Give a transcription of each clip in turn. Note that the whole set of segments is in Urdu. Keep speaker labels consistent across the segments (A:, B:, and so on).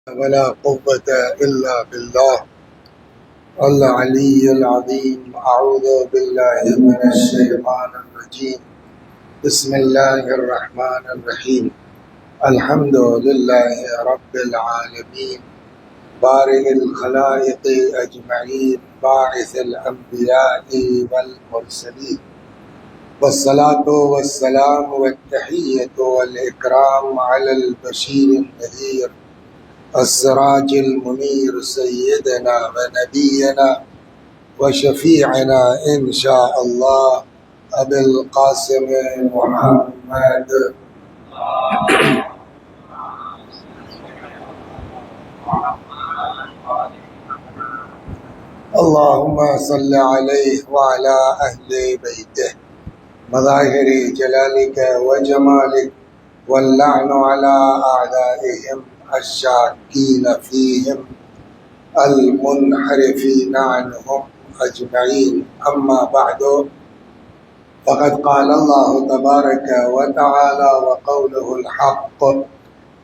A: ولا قوة إلا بالله العلي العظيم. أعوذ بالله من الشيطان الرجيم. بسم الله الرحمن الرحيم. الحمد لله رب العالمين بارئ الخلائق أجمعين باعث الأنبياء والمرسلين والصلاة والسلام والتحية والإكرام على البشير النذير السراج المنير سيدنا ونبينا وشفيعنا إن شاء الله أبي القاسم محمد اللهم صل عليه وعلى أهل بيته مظاهر جلالك وجمالك واللعن على أعدائهم الشاكين فيهم المنحرفين عنهم أجمعين. أما بعد فقد قال الله تبارك وتعالى وقوله الحق.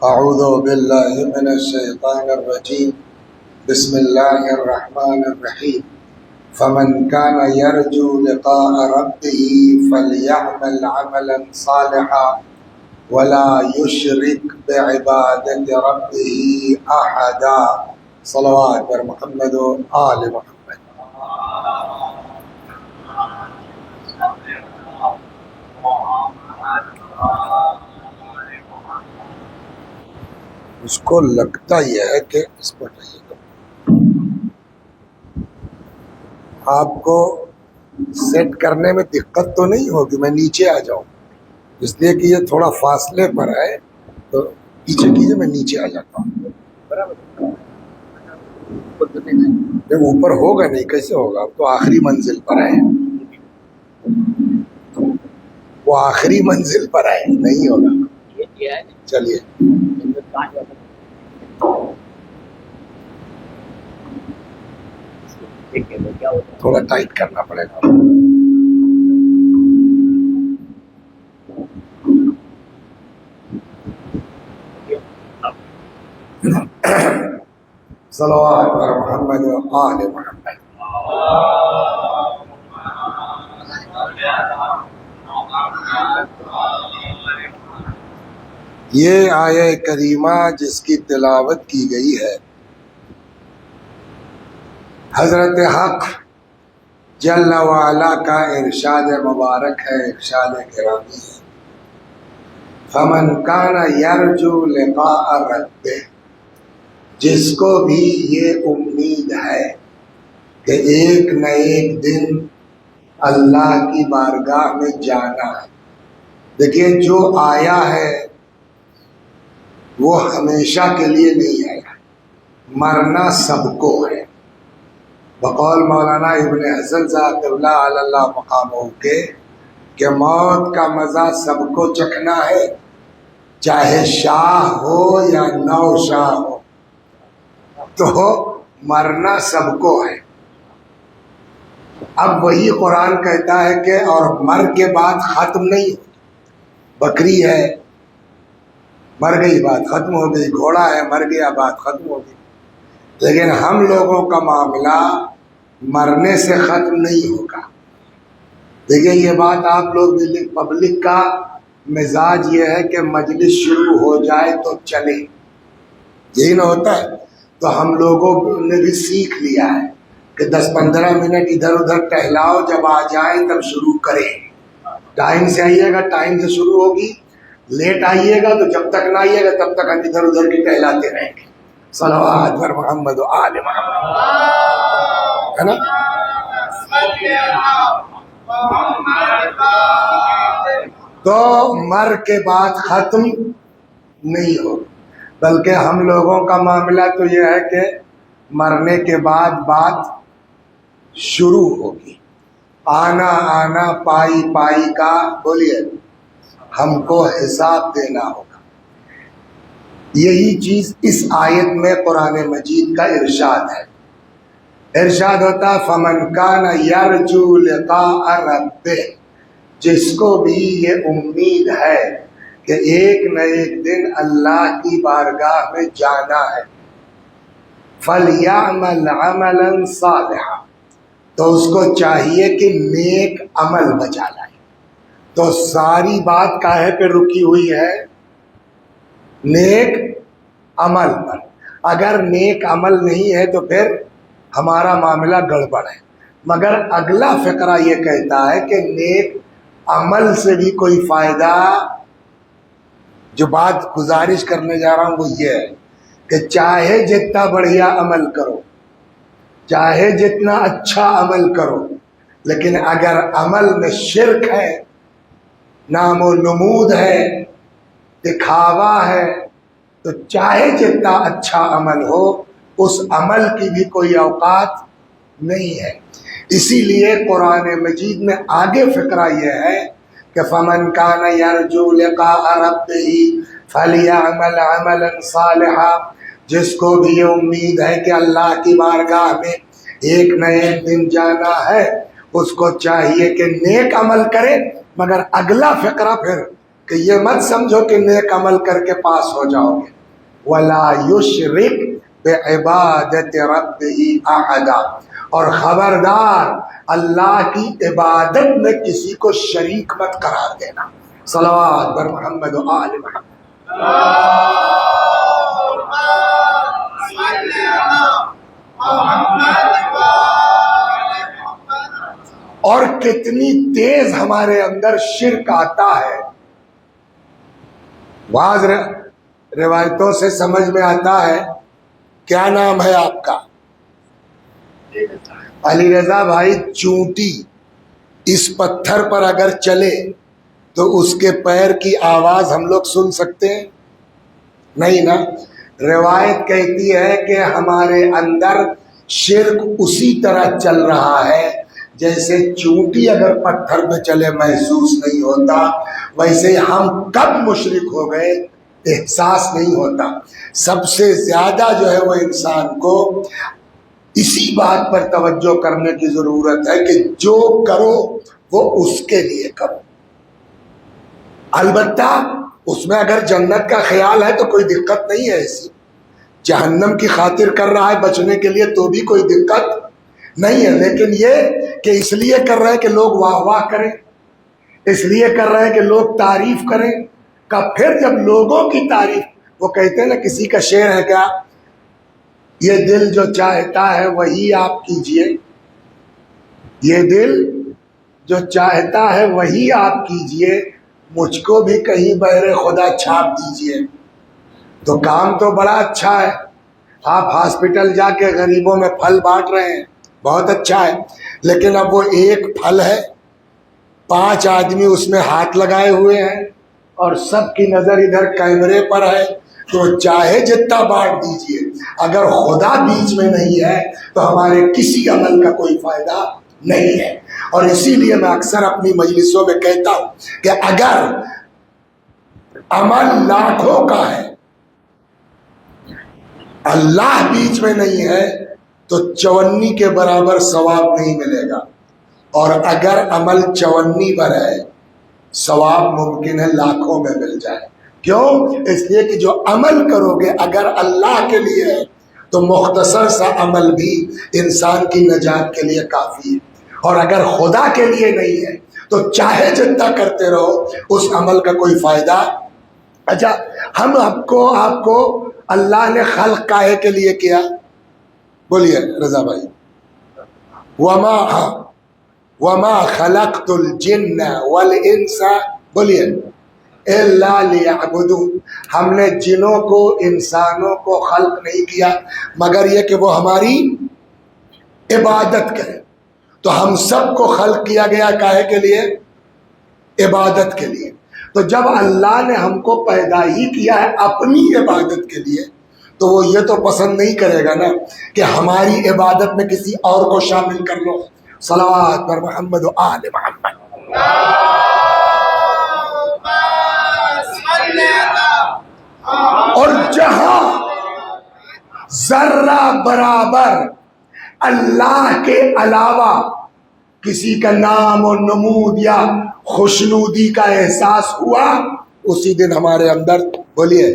A: أعوذ بالله من الشيطان الرجيم. بسم الله الرحمن الرحيم. فمن كان يرجو لقاء ربه فليعمل عملا صالحا ولا يشرك بعبادة ربه أحدا. صلوات بر محمد و آل محمد. اس کو لگتا یہ ہے کہ اس کو چاہیے آپ کو سیٹ کرنے میں دقت تو نہیں ہوگی. میں نیچے آ جاؤں اس لیے کہ یہ تھوڑا فاصلے پر ہے تو پیچھے کیجیے. میں نیچے آ جاتا ہوں. اوپر ہوگا نہیں کیسے ہوگا؟ اب تو آخری منزل پر ہے. وہ آخری منزل پر ہے نہیں ہوگا. چلیے تھوڑا ٹائٹ کرنا پڑے گا. صلوات پر محمد و آل محمد. یہ آیہ کریمہ جس کی تلاوت کی گئی ہے حضرت حق جل وعلا کا ارشاد مبارک ہے، ارشاد گرامی ہے. فمن کان یرجو لقاء ربہ، جس کو بھی یہ امید ہے کہ ایک نہ ایک دن اللہ کی بارگاہ میں جانا ہے. دیکھیے جو آیا ہے وہ ہمیشہ کے لیے نہیں آیا. مرنا سب کو ہے. بقول مولانا ابن حسن صاحب اللہ علی اللہ مقامہ کے کہ موت کا مزہ سب کو چکھنا ہے، چاہے شاہ ہو یا نو شاہ ہو. تو مرنا سب کو ہے. اب وہی قرآن کہتا ہے کہ اور مر کے بعد ختم نہیں. بکری ہے مر گئی بات ختم ہو گئی، گھوڑا ہے مر گیا بات ختم ہو گئی. لیکن ہم لوگوں کا معاملہ مرنے سے ختم نہیں ہوگا. دیکھیے یہ بات آپ لوگ پبلک کا مزاج یہ ہے کہ مجلس شروع ہو جائے تو چلے، یہی نہ ہوتا ہے. تو ہم لوگوں نے بھی سیکھ لیا ہے کہ 10-15 منٹ ادھر ادھر ٹہلاؤ، جب آ جائیں تب شروع کریں. ٹائم سے آئیے گا تائم سے شروع ہوگی، لیٹ آئیے گا تو جب تک نہ آئیے گا تب تک ہم ادھر ادھر کی ٹہلاتے رہیں گے. صلوات پر محمد و آل محمد ہے نا. تو مر کے بعد ختم نہیں ہو، بلکہ ہم لوگوں کا معاملہ تو یہ ہے کہ مرنے کے بعد بات شروع ہوگی. آنا آنا پائی پائی کا بولیے ہم کو حساب دینا ہوگا. یہی چیز اس آیت میں قرآن مجید کا ارشاد ہے. ارشاد ہوتا فمن کان یرجو لقاء ربہ، جس کو بھی یہ امید ہے کہ ایک نہ ایک دن اللہ کی بارگاہ میں جانا ہے. فَلْيَعْمَلْ عَمَلًا صَالِحًا، تو اس کو چاہیے کہ نیک عمل بچا لائے۔ تو ساری بات کاہے پہ رکی ہوئی ہے؟ نیک عمل پر۔ اگر نیک عمل نہیں ہے تو پھر ہمارا معاملہ گڑبڑ ہے۔ مگر اگلا فقرہ یہ کہتا ہے کہ نیک عمل سے بھی کوئی فائدہ، جو بات گزارش کرنے جا رہا ہوں وہ یہ ہے کہ چاہے جتنا بڑھیا عمل کرو، چاہے جتنا اچھا عمل کرو، لیکن اگر عمل میں شرک ہے، نام و نمود ہے، دکھاوا ہے، تو چاہے جتنا اچھا عمل ہو اس عمل کی بھی کوئی اوقات نہیں ہے۔ اسی لیے قرآن مجید میں آگے فقرہ یہ ہے کہ فَمَنْ كَانَ يَرْجُو لِقَاءَ رَبِّهِ فَلْيَعْمَلْ عَمَلًا صَالِحًا، جس کو بھی یہ امید ہے کہ اللہ کی بارگاہ میں ایک نہ ایک دن جانا ہے، اس کو چاہیے کہ نیک عمل کرے۔ مگر اگلا فقرہ پھر کہ یہ مت سمجھو کہ نیک عمل کر کے پاس ہو جاؤ گے، وَلَا يُشْرِكْ بِعِبَادَةِ رَبِّهِ أَحَدًا، اور خبردار اللہ کی عبادت میں کسی کو شریک مت قرار دینا۔ صلوات بر محمد و آل محمد۔ اور کتنی تیز ہمارے اندر شرک آتا ہے، بعض روایتوں سے سمجھ میں آتا ہے۔ کیا نام ہے آپ کا؟ علی رضا بھائی، چونٹی اس پتھر پر اگر چلے تو اس کے پیر کی آواز ہم لوگ سن سکتے ہیں؟ نہیں نا۔ روایت کہتی ہے کہ ہمارے اندر شرک اسی طرح چل رہا ہے جیسے چونٹی اگر پتھر پہ چلے محسوس نہیں ہوتا، ویسے ہم کب مشرک ہو گئے احساس نہیں ہوتا۔ سب سے زیادہ جو ہے وہ انسان کو اسی بات پر توجہ کرنے کی ضرورت ہے کہ جو کرو وہ اس کے لیے کرو۔ البتہ اس میں اگر جنت کا خیال ہے تو کوئی دقت نہیں ہے ایسی، جہنم کی خاطر کر رہا ہے بچنے کے لیے تو بھی کوئی دقت نہیں ہے، لیکن یہ کہ اس لیے کر رہے ہیں کہ لوگ واہ واہ کریں، اس لیے کر رہے ہیں کہ لوگ تعریف کریں، کہ پھر جب لوگوں کی تعریف، وہ کہتے ہیں نا، کسی کا شعر ہے کیا، یہ دل جو چاہتا ہے وہی آپ کیجئے، یہ دل جو چاہتا ہے وہی آپ کیجئے، مجھ کو بھی کہیں بہر خدا چھاپ دیجئے۔ تو کام تو بڑا اچھا ہے، آپ ہاسپٹل جا کے غریبوں میں پھل بانٹ رہے ہیں، بہت اچھا ہے، لیکن اب وہ ایک پھل ہے، 5 آدمی اس میں ہاتھ لگائے ہوئے ہیں اور سب کی نظر ادھر کیمرے پر ہے، تو چاہے جتنا بانٹ دیجئے، اگر خدا بیچ میں نہیں ہے تو ہمارے کسی عمل کا کوئی فائدہ نہیں ہے۔ اور اسی لیے میں اکثر اپنی مجلسوں میں کہتا ہوں کہ اگر عمل لاکھوں کا ہے، اللہ بیچ میں نہیں ہے تو 54 کے برابر ثواب نہیں ملے گا، اور اگر عمل 54 پر ہے ثواب ممکن ہے لاکھوں میں مل جائے۔ کیوں؟ اس لیے کہ جو عمل کرو گے اگر اللہ کے لیے ہے تو مختصر سا عمل بھی انسان کی نجات کے لیے کافی ہے، اور اگر خدا کے لیے نہیں ہے تو چاہے جتنا کرتے رہو اس عمل کا کوئی فائدہ۔ اچھا، ہم آپ کو اللہ نے خلق کاہے کے لیے کیا؟ بولیے رضا بھائی۔ وما خلقت الجن والانس، بولیے، الا لیعبدون، ہم نے جنوں کو انسانوں کو خلق نہیں کیا مگر یہ کہ وہ ہماری عبادت کریں۔ تو ہم سب کو خلق کیا گیا کاہے کے لیے؟ عبادت کے لیے۔ تو جب اللہ نے ہم کو پیدا ہی کیا ہے اپنی عبادت کے لیے تو وہ یہ تو پسند نہیں کرے گا نا کہ ہماری عبادت میں کسی اور کو شامل کر لو۔ صلوات پر محمد و آل محمد۔ اور جہاں ذرہ برابر اللہ کے علاوہ کسی کا نام و نمود یا خوشنودی کا احساس ہوا، اسی دن ہمارے اندر، بولیے،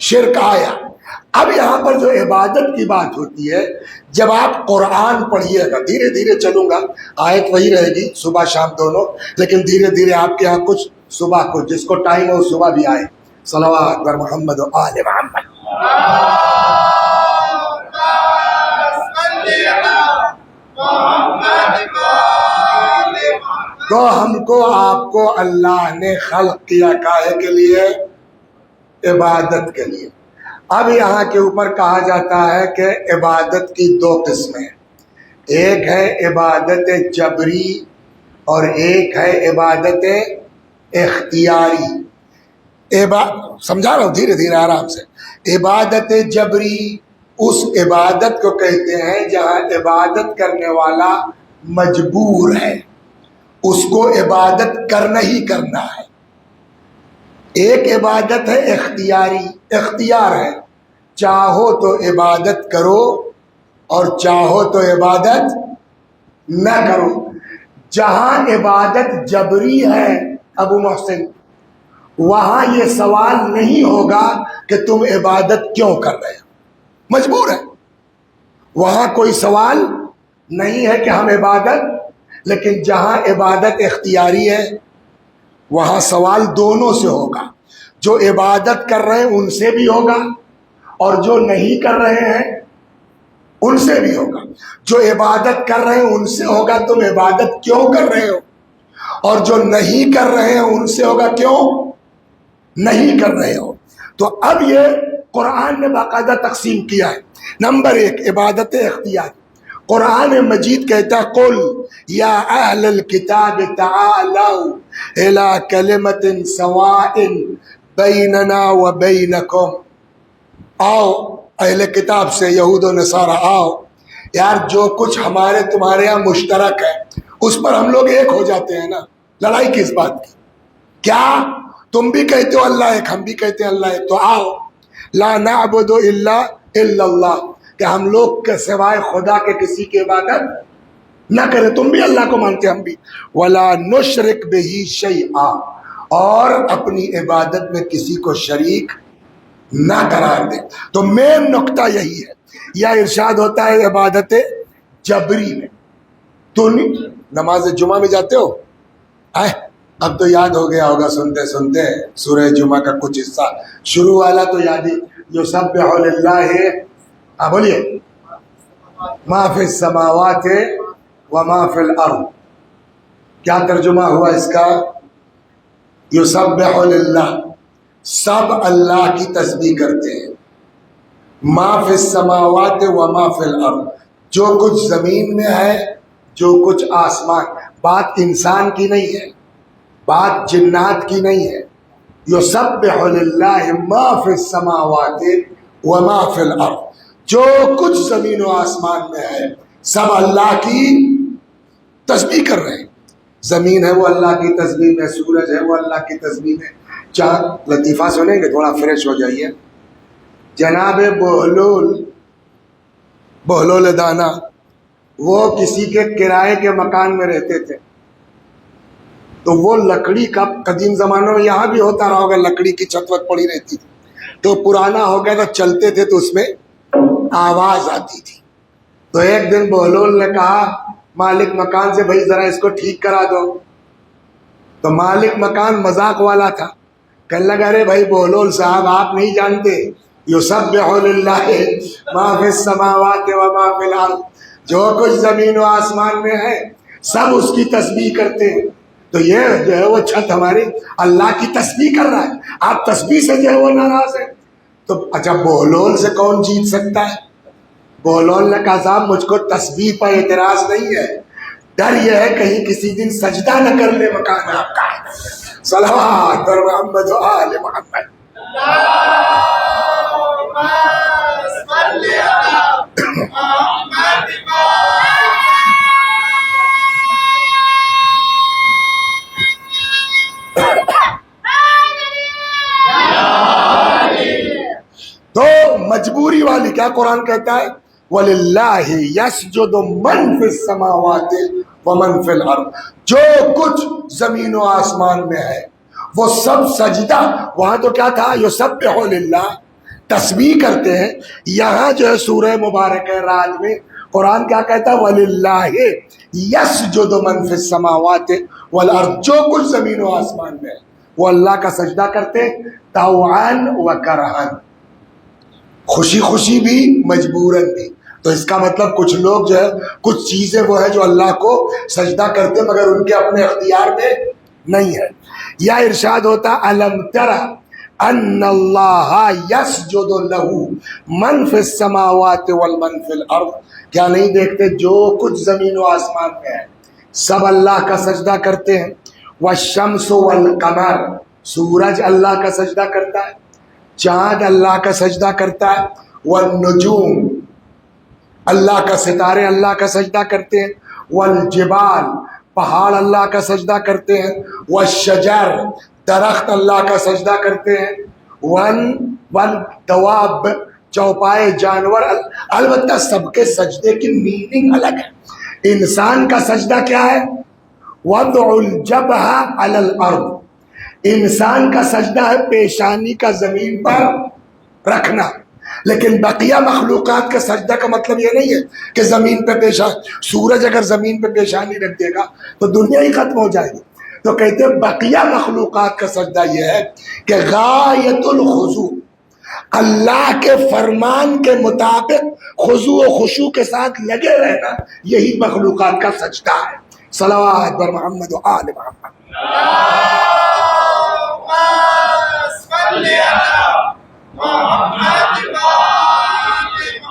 A: شرک آیا۔ اب یہاں پر جو عبادت کی بات ہوتی ہے، جب آپ قرآن پڑھیے گا، دھیرے دھیرے چلوں گا، آیت وہی رہے گی صبح شام دونوں، لیکن دھیرے دھیرے آپ کے یہاں کچھ صبح کو جس کو ٹائم ہو صبح بھی آئے. صلوات بر محمد و آل محمد. تو ہم کو آپ کو اللہ نے خلق کیا کاہے کے لیے؟ عبادت کے لیے. اب یہاں کے اوپر کہا جاتا ہے کہ عبادت کی دو قسمیں، ایک ہے عبادت جبری اور ایک ہے عبادت اختیاری. سمجھا رہا ہوں دھیرے دھیرے آرام سے. عبادت جبری اس عبادت کو کہتے ہیں جہاں عبادت کرنے والا مجبور ہے، اس کو عبادت کرنا ہی کرنا ہے. ایک عبادت ہے اختیاری، اختیار ہے، چاہو تو عبادت کرو اور چاہو تو عبادت نہ کرو. جہاں عبادت جبری ہے ابو محسن، وہاں یہ سوال نہیں ہوگا کہ تم عبادت کیوں کر رہے ہو، مجبور ہے. وہاں کوئی سوال نہیں ہے کہ ہم عبادت. لیکن جہاں عبادت اختیاری ہے وہاں سوال دونوں سے ہوگا. جو عبادت کر رہے ہیں ان سے بھی ہوگا اور جو نہیں کر رہے ہیں ان سے بھی ہوگا. جو عبادت کر رہے ہیں ان سے ہوگا تم عبادت کیوں کر رہے ہو، اور جو نہیں کر رہے ہیں ان سے ہوگا کیوں نہیں کر رہے ہو. تو اب یہ قرآن نے باقاعدہ تقسیم کیا ہے. نمبر ایک عبادت اختیار. قرآن مجید کہتا ہے قل یا اہل الکتاب تعالوا الی کلمۃ سواء بیننا و بینکم. آؤ اہل کتاب سے، یہود و نصارہ، آؤ یار جو کچھ ہمارے تمہارے یہاں مشترک ہے اس پر ہم لوگ ایک ہو جاتے ہیں نا. لڑائی کس بات کی؟ کیا تم بھی کہتے ہو اللہ ایک، ہم بھی کہتے ہیں اللہ ایک، تو آؤ لا نعبد الا اللہ، کہ ہم لوگ کے سوائے خدا کے کسی کی عبادت نہ کرے. تم بھی اللہ کو مانتے، ہم بھی. ولا نشرک بہ شیئا، اور اپنی عبادت میں کسی کو شریک نہ قرار دے. تو مین نقطہ یہی ہے. یا ارشاد ہوتا ہے عبادت جبری میں. تو نماز جمعہ میں جاتے ہو؟ اب تو یاد ہو گیا ہوگا سنتے سنتے سورہ جمعہ کا کچھ حصہ. شروع والا تو یاد ہی، جو سبح للہ ہے. بولیے ما فی السماوات وما فی الارض. کیا ترجمہ ہوا اس کا؟ یسبح للہ، سب اللہ کی تسبیح کرتے ہیں. ما فی السماوات وما فی الارض، جو کچھ زمین میں ہے جو کچھ آسمان. بات انسان کی نہیں ہے، بات جنات کی نہیں ہے. یسبح للہ ما فی السماوات وما فی الارض، جو کچھ زمین و آسمان میں ہے سب اللہ کی تسبیح کر رہے ہیں. زمین ہے وہ اللہ کی تسبیح میں، سورج ہے وہ اللہ کی تسبیح میں. چاند. لطیفہ سنیں گے تھوڑا فریش ہو جائیے. جناب بہلول دانا، وہ کسی کے کرائے کے مکان میں رہتے تھے. تو وہ لکڑی کا، قدیم زمانوں میں یہاں بھی ہوتا رہا ہوگا، لکڑی کی چھت وت پڑی رہتی تھی. تو پرانا ہو گیا تو چلتے تھے تو اس میں آواز آتی تھی. تو ایک دن بہلول نے کہا مالک مکان سے، بھائی ذرا اس کو ٹھیک کرا دو. تو مالک مکان مذاق والا تھا، کہنے لگا ارے بھائی بہلول صاحب آپ نہیں جانتے یسبح للہ ما فی السماوات وما فی الارض، جو کچھ زمین و آسمان میں ہے سب اس کی تسبیح کرتے ہیں. تو یہ جو ہے وہ چھت ہماری اللہ کی تسبیح کر رہا ہے، آپ تسبیح سے جو ہے وہ ناراض ہے. تو اچھا بہلول سے کون جیت سکتا ہے؟ بہلول نے کہا صاحب مجھ کو تسبیح پر اعتراض نہیں ہے، ڈر یہ ہے کہیں کسی دن سجدہ نہ کر لے مکان آپ کا. صلوات بر محمد و آل محمد. تو مجبوری والی کیا قرآن کہتا ہے وَلِلَّهِ يَسْجُدُ مَنْ فِي السَّمَاوَاتِ وَمَنْ فِي الْأَرْضِ، جو کچھ زمین و آسمان میں ہے وہ سب سجدہ. وہاں تو کیا تھا یسبح للہ، تسبیح کرتے ہیں. یہاں جو ہے سورہ مبارک رعد میں قرآن کیا کہتا ہے؟ وَلِلَّهِ يَسْجُدُ مَن فِي السَّمَاوَاتِ وَالْأَرْضِ. جو کچھ زمین و آسمان میں ہے وہ اللہ کا سجدہ کرتے طوعاً وَكَرْهًا، خوشی خوشی بھی مجبوراً بھی. تو اس کا مطلب کچھ لوگ جو ہے کچھ چیزیں وہ ہے جو اللہ کو سجدہ کرتے مگر ان کے اپنے اختیار میں نہیں ہے. یا ارشاد ہوتا الم تر ان اللہ یسجد لہ من فی السماوات والمن فی الارض. کیا نہیں دیکھتے جو کچھ زمین و آسمان میں ہے سب اللہ کا سجدہ کرتے ہیں. والشمس والقمر، سورج اللہ کا سجدہ کرتا ہے، چاند اللہ کا سجدہ کرتا ہے. والنجوم، اللہ کا ستارے اللہ کا سجدہ کرتے ہیں. والجبال، پہاڑ اللہ کا سجدہ کرتے ہیں. والشجر، درخت اللہ کا سجدہ کرتے ہیں. والدواب، چوپائے جانور. البتہ سب کے سجدے کی میننگ الگ ہے. انسان کا سجدہ کیا ہے؟ وضع الجبہہ علی الارض، انسان کا سجدہ ہے پیشانی کا زمین پر رکھنا. لیکن بقیہ مخلوقات کا سجدہ کا مطلب یہ نہیں ہے کہ زمین پہ سورج اگر زمین پہ پیشانی رکھ دے گا تو دنیا ہی ختم ہو جائے گی. تو کہتے ہیں بقیہ مخلوقات کا سجدہ یہ ہے کہ غایت الخضوع، اللہ کے فرمان کے مطابق خضوع و خشوع کے ساتھ لگے رہنا، یہی مخلوقات کا سجدہ ہے. صلوات بر محمد و آل محمد.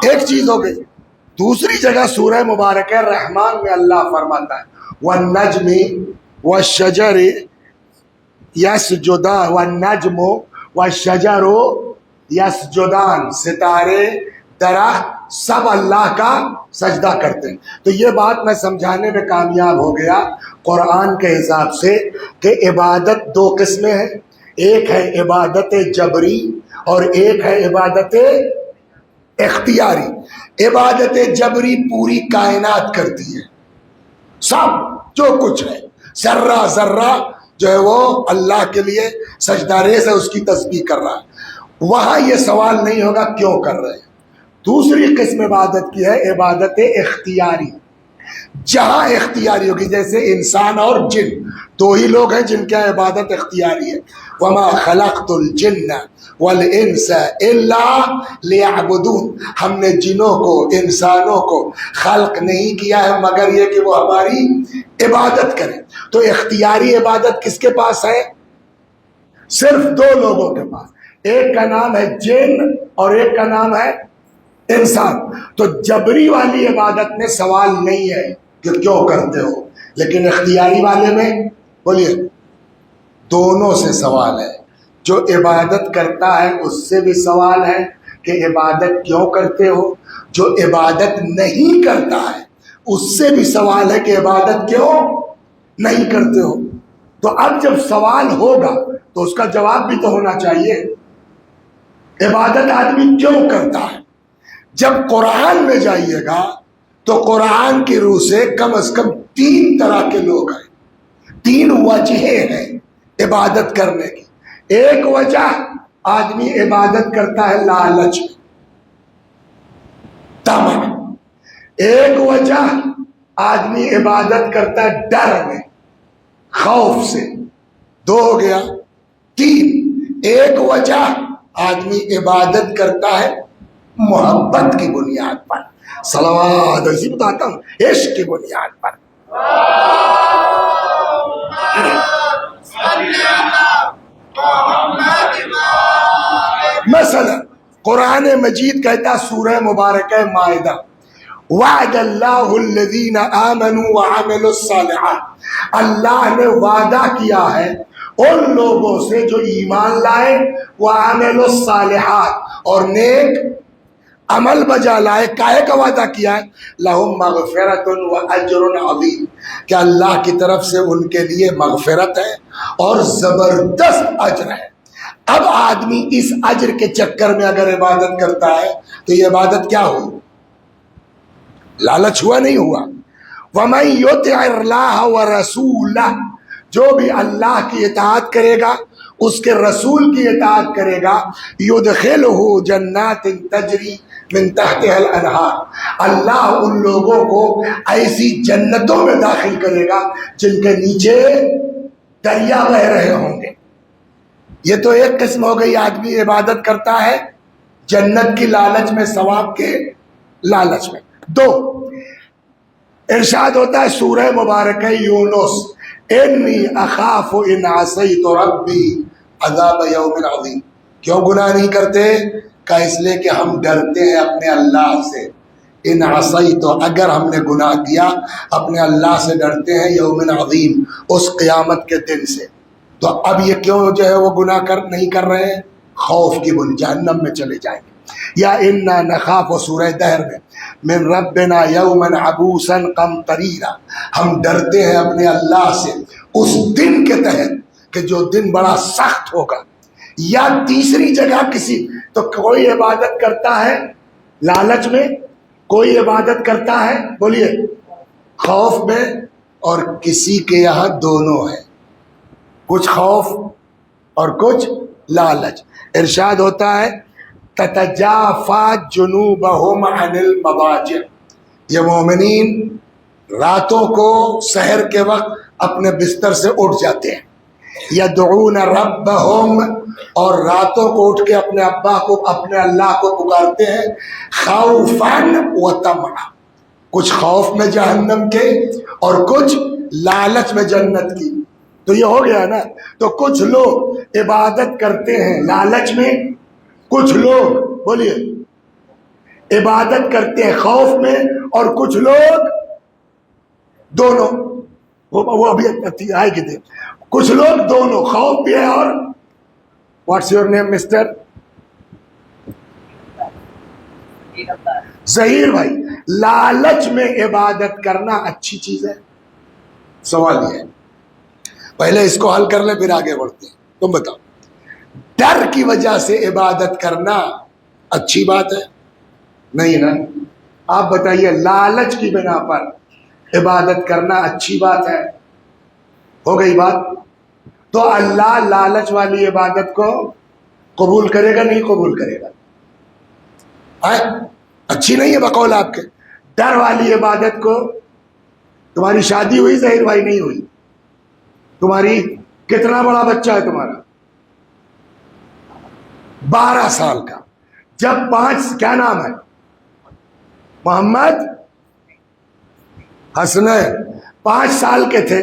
A: ایک چیز ہو گئی. دوسری جگہ سورہ مبارکہ رحمان میں اللہ فرماتا ہے والنجم والشجر یسجدان، والنجم والشجر یسجدان، ستارے درخت سب اللہ کا سجدہ کرتے ہیں. تو یہ بات میں سمجھانے میں کامیاب ہو گیا قرآن کے حساب سے کہ عبادت دو قسمیں ہیں. ایک ہے عبادت جبری اور ایک ہے عبادت اختیاری. عبادت جبری پوری کائنات کرتی ہے، سب جو کچھ ہے ذرہ ذرہ جو ہے وہ اللہ کے لیے سجدہ ریز ہے، اس کی تسبیح کر رہا ہے. وہاں یہ سوال نہیں ہوگا کیوں کر رہے ہیں. دوسری قسم عبادت کی ہے عبادت اختیاری. جہاں اختیاری ہوگی، جیسے انسان اور جن دو ہی لوگ ہیں جن کا عبادت اختیاری ہے. وما خلقت الجن والانس الا لیعبدون، ہم نے جنوں کو انسانوں کو خلق نہیں کیا ہے مگر یہ کہ وہ ہماری عبادت کریں. تو اختیاری عبادت کس کے پاس ہے؟ صرف دو لوگوں کے پاس. ایک کا نام ہے جن اور ایک کا نام ہے انسان. تو جبری والی عبادت میں سوال نہیں ہے کہ کیوں کرتے ہو، لیکن اختیاری والے میں بولیے دونوں سے سوال ہے. جو عبادت کرتا ہے اس سے بھی سوال ہے کہ عبادت کیوں کرتے ہو، جو عبادت نہیں کرتا ہے اس سے بھی سوال ہے کہ عبادت کیوں نہیں کرتے ہو. تو اب جب سوال ہوگا تو اس کا جواب بھی تو ہونا چاہیے. عبادت آدمی کیوں کرتا ہے؟ جب قرآن میں جائیے گا تو قرآن کی روح سے کم از کم 3 طرح کے لوگ ہیں، 3 وجہیں ہیں عبادت کرنے کی. ایک وجہ آدمی عبادت کرتا ہے لالچ میں، طمع. ایک وجہ آدمی عبادت کرتا ہے ڈر میں، خوف سے. 2 ہو گیا. 3 ایک وجہ آدمی عبادت کرتا ہے محبت کی بنیاد پر. صلوات، اسی بتاتا ہوں، عشق کی بنیاد پر. مثلا قرآن مجید کہتا سورہ مبارکہ مائدہ وعد اللہ الذین آمنوا وعملوا الصالحات، اللہ نے وعدہ کیا ہے ان لوگوں سے جو ایمان لائے، وعملوا الصالحات، اور نیک عمل بجا لائے. کاہے کا وعدہ کیا ہے؟ لہم مغفرۃ واجر عظیم، کہ اللہ کی طرف سے ان کے لیے مغفرت ہے اور زبردست اجر ہے. اب آدمی اس اجر کے چکر میں اگر عبادت کرتا ہے تو یہ عبادت کیا ہوئی؟ لالچ ہوا نہیں ہوا؟ وَمَن يُطِعِ اللَّهَ وَرَسُولَهُ، جو بھی اللہ کی اطاعت کرے گا اس کے رسول کی اطاعت کرے گا یدخلہ جنات تجری من تحتها الانہار، اللہ ان لوگوں کو ایسی جنتوں میں داخل کرے گا جن کے نیچے دریا بہ رہے ہوں گے۔ یہ تو ایک قسم ہو گئی، آدمی عبادت کرتا ہے جنت کی لالچ میں، ثواب کے لالچ میں۔ دو، ارشاد ہوتا ہے سورہ مبارکہ یونس، انی اخاف ان عصیت ربی عذاب یوم عظیم۔ کیوں گناہ نہیں کرتے؟ کہ اس لیے کہ ہم ڈرتے ہیں اپنے اللہ سے۔ ان عصیت، اگر ہم نے گناہ کیا اپنے اللہ سے ڈرتے ہیں، یوم عظیم، اس قیامت کے دن سے۔ تو اب یہ کیوں جو ہے وہ گناہ نہیں کر رہے ہیں؟ خوف کی بن، جہنم میں چلے جائیں گے۔ یا انا نخاف، سورہ دہر میں، من ربنا یوما عبوسا قمطریرا، ہم ڈرتے ہیں اپنے اللہ سے اس دن کے تحت کہ جو دن بڑا سخت ہوگا۔ یا تیسری جگہ کسی، تو کوئی عبادت کرتا ہے لالچ میں، کوئی عبادت کرتا ہے بولیے خوف میں، اور کسی کے یہاں دونوں ہے، کچھ خوف اور کچھ لالچ۔ ارشاد ہوتا ہے تتجافا جنوبہم عن المضاجع، یہ مومنین راتوں کو سحر کے وقت اپنے بستر سے اٹھ جاتے ہیں، یدعون ربہم، اور راتوں کو اٹھ کے اپنے ابا کو، اپنے اللہ کو پکارتے ہیں، خوفا و طمعا، کچھ خوف میں جہنم کے اور کچھ لالچ میں جنت کی۔ تو یہ ہو گیا نا۔ تو کچھ لوگ عبادت کرتے ہیں لالچ میں، کچھ لوگ بولیے عبادت کرتے ہیں خوف میں، اور کچھ لوگ دونوں، وہ ابھی آئے گی، کچھ لوگ دونوں، خوف بھی ہے اور what's your name mister Zaheer بھائی، لالچ میں عبادت کرنا اچھی چیز ہے؟ سوال یہ ہے، پہلے اس کو حل کر لیں پھر آگے بڑھتے ہیں۔ تم بتاؤ، ڈر کی وجہ سے عبادت کرنا اچھی بات ہے؟ نہیں نا؟ آپ بتائیے، لالچ کی بنا پر عبادت کرنا اچھی بات ہے؟ ہو گئی بات۔ تو اللہ لالچ والی عبادت کو قبول کرے گا نہیں قبول کرے گا؟ اچھی نہیں ہے بقول آپ کے۔ ڈر والی عبادت کو، تمہاری شادی ہوئی ظہیر بھائی؟ نہیں ہوئی؟ تمہاری کتنا بڑا بچہ ہے تمہارا؟ 12 سال کا۔ جب 5، کیا نام ہے؟ محمد حسنین، 5 سال کے تھے،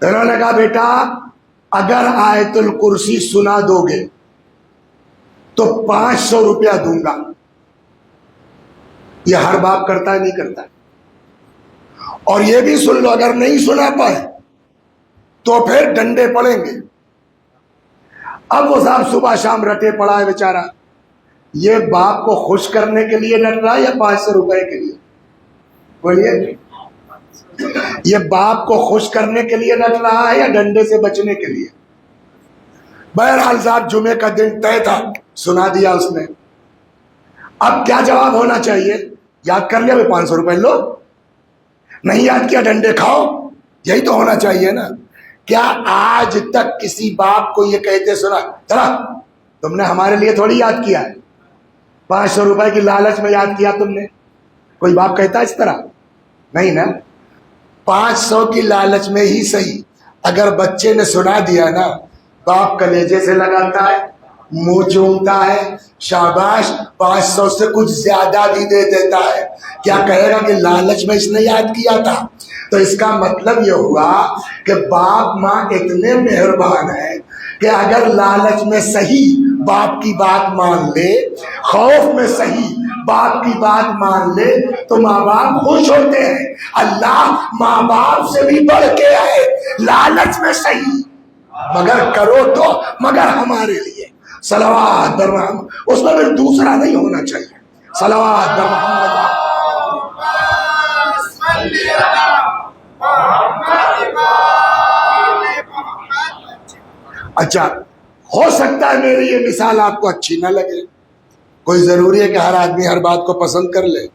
A: انہوں نے کہا بیٹا اگر آیت الکرسی سنا دو گے تو 500 روپیہ دوں گا۔ یہ ہر باپ کرتا ہے نہیں کرتا؟ اور یہ بھی سن لو، اگر نہیں سنا پائے تو پھر ڈنڈے پڑیں گے۔ اب وہ صاحب صبح شام رٹے پڑا ہے بیچارہ، یہ باپ کو خوش کرنے کے لیے ڈٹ رہا ہے یا 500 روپے کے لیے؟ بولیے، یہ باپ کو خوش کرنے کے لیے ڈٹ رہا ہے یا ڈنڈے سے بچنے کے لیے؟ بہرحال صاحب جمعے کا دن طے تھا، سنا دیا اس نے۔ اب کیا جواب ہونا چاہیے؟ یاد کر لیا 500 روپے لو، نہیں یاد کیا ڈنڈے کھاؤ، یہی تو ہونا چاہیے نا۔ کیا آج تک کسی باپ کو یہ کہتے سنا چلا تم نے ہمارے لیے تھوڑی یاد کیا ہے، 500 روپے کی لالچ میں یاد کیا تم نے؟ کوئی باپ کہتا اس طرح؟ نہیں نا۔ 500 کی لالچ میں ہی صحیح، اگر بچے نے سنا دیا نا، باپ کلیجے سے لگاتا ہے، منہ چومتا ہے، شاباش، 500 سے کچھ زیادہ بھی دے دیتا ہے۔ کیا کہے گا کہ لالچ میں اس نے یاد کیا تھا؟ تو اس کا مطلب یہ ہوا کہ باپ ماں اتنے مہربان ہیں کہ اگر لالچ میں صحیح باپ کی بات مان لے، خوف میں صحیح باپ کی بات مان لے تو ماں باپ خوش ہوتے ہیں۔ اللہ ماں باپ سے بھی بڑھ کے ہے، لالچ میں صحیح مگر کرو تو مگر ہمارے لیے۔ صلوات بر محمد، اس میں پھر دوسرا نہیں ہونا چاہیے۔ صلوات بر محمد۔ اچھا، ہو سکتا ہے میری یہ مثال آپ کو اچھی نہ لگے، کوئی ضروری ہے کہ ہر آدمی ہر بات کو پسند کر لے؟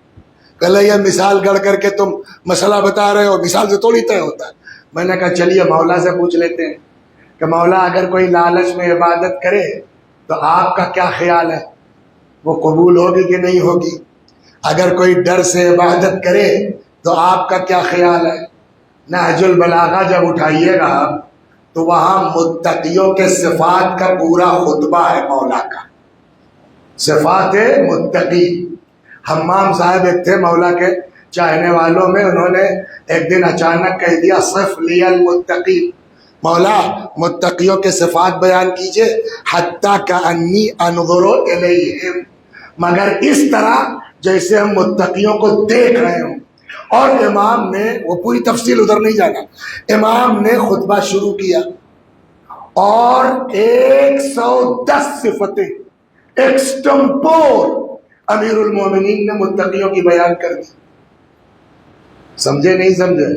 A: کل یہ مثال گڑھ کر کے تم مسئلہ بتا رہے ہو، مثال سے تھوڑی طے ہوتا ہے۔ میں نے کہا چلیے مولا سے پوچھ لیتے ہیں، کہ مولا اگر کوئی لالچ میں عبادت کرے تو آپ کا کیا خیال ہے، وہ قبول ہوگی کہ نہیں ہوگی؟ اگر کوئی ڈر سے عبادت کرے تو آپ کا کیا خیال ہے؟ نہج البلاغہ جب اٹھائیے گا تو وہاں متقیوں کے صفات کا پورا خطبہ ہے مولا کا، صفات متقی۔ حمام صاحب ایک تھے مولا کے چاہنے والوں میں، انہوں نے ایک دن اچانک کہہ دیا صف لی المتقی، مولا متقیوں کے صفات بیان کیجئے، حتیٰ کانی انظر الیہم، مگر اس طرح جیسے ہم متقیوں کو دیکھ رہے ہوں۔ اور امام نے، وہ پوری تفصیل ادھر نہیں جانا، امام نے خطبہ شروع کیا اور 110 صفتیں ایکسٹمپور امیر المومنین نے متقیوں کی بیان کر دی۔ سمجھے نہیں سمجھے؟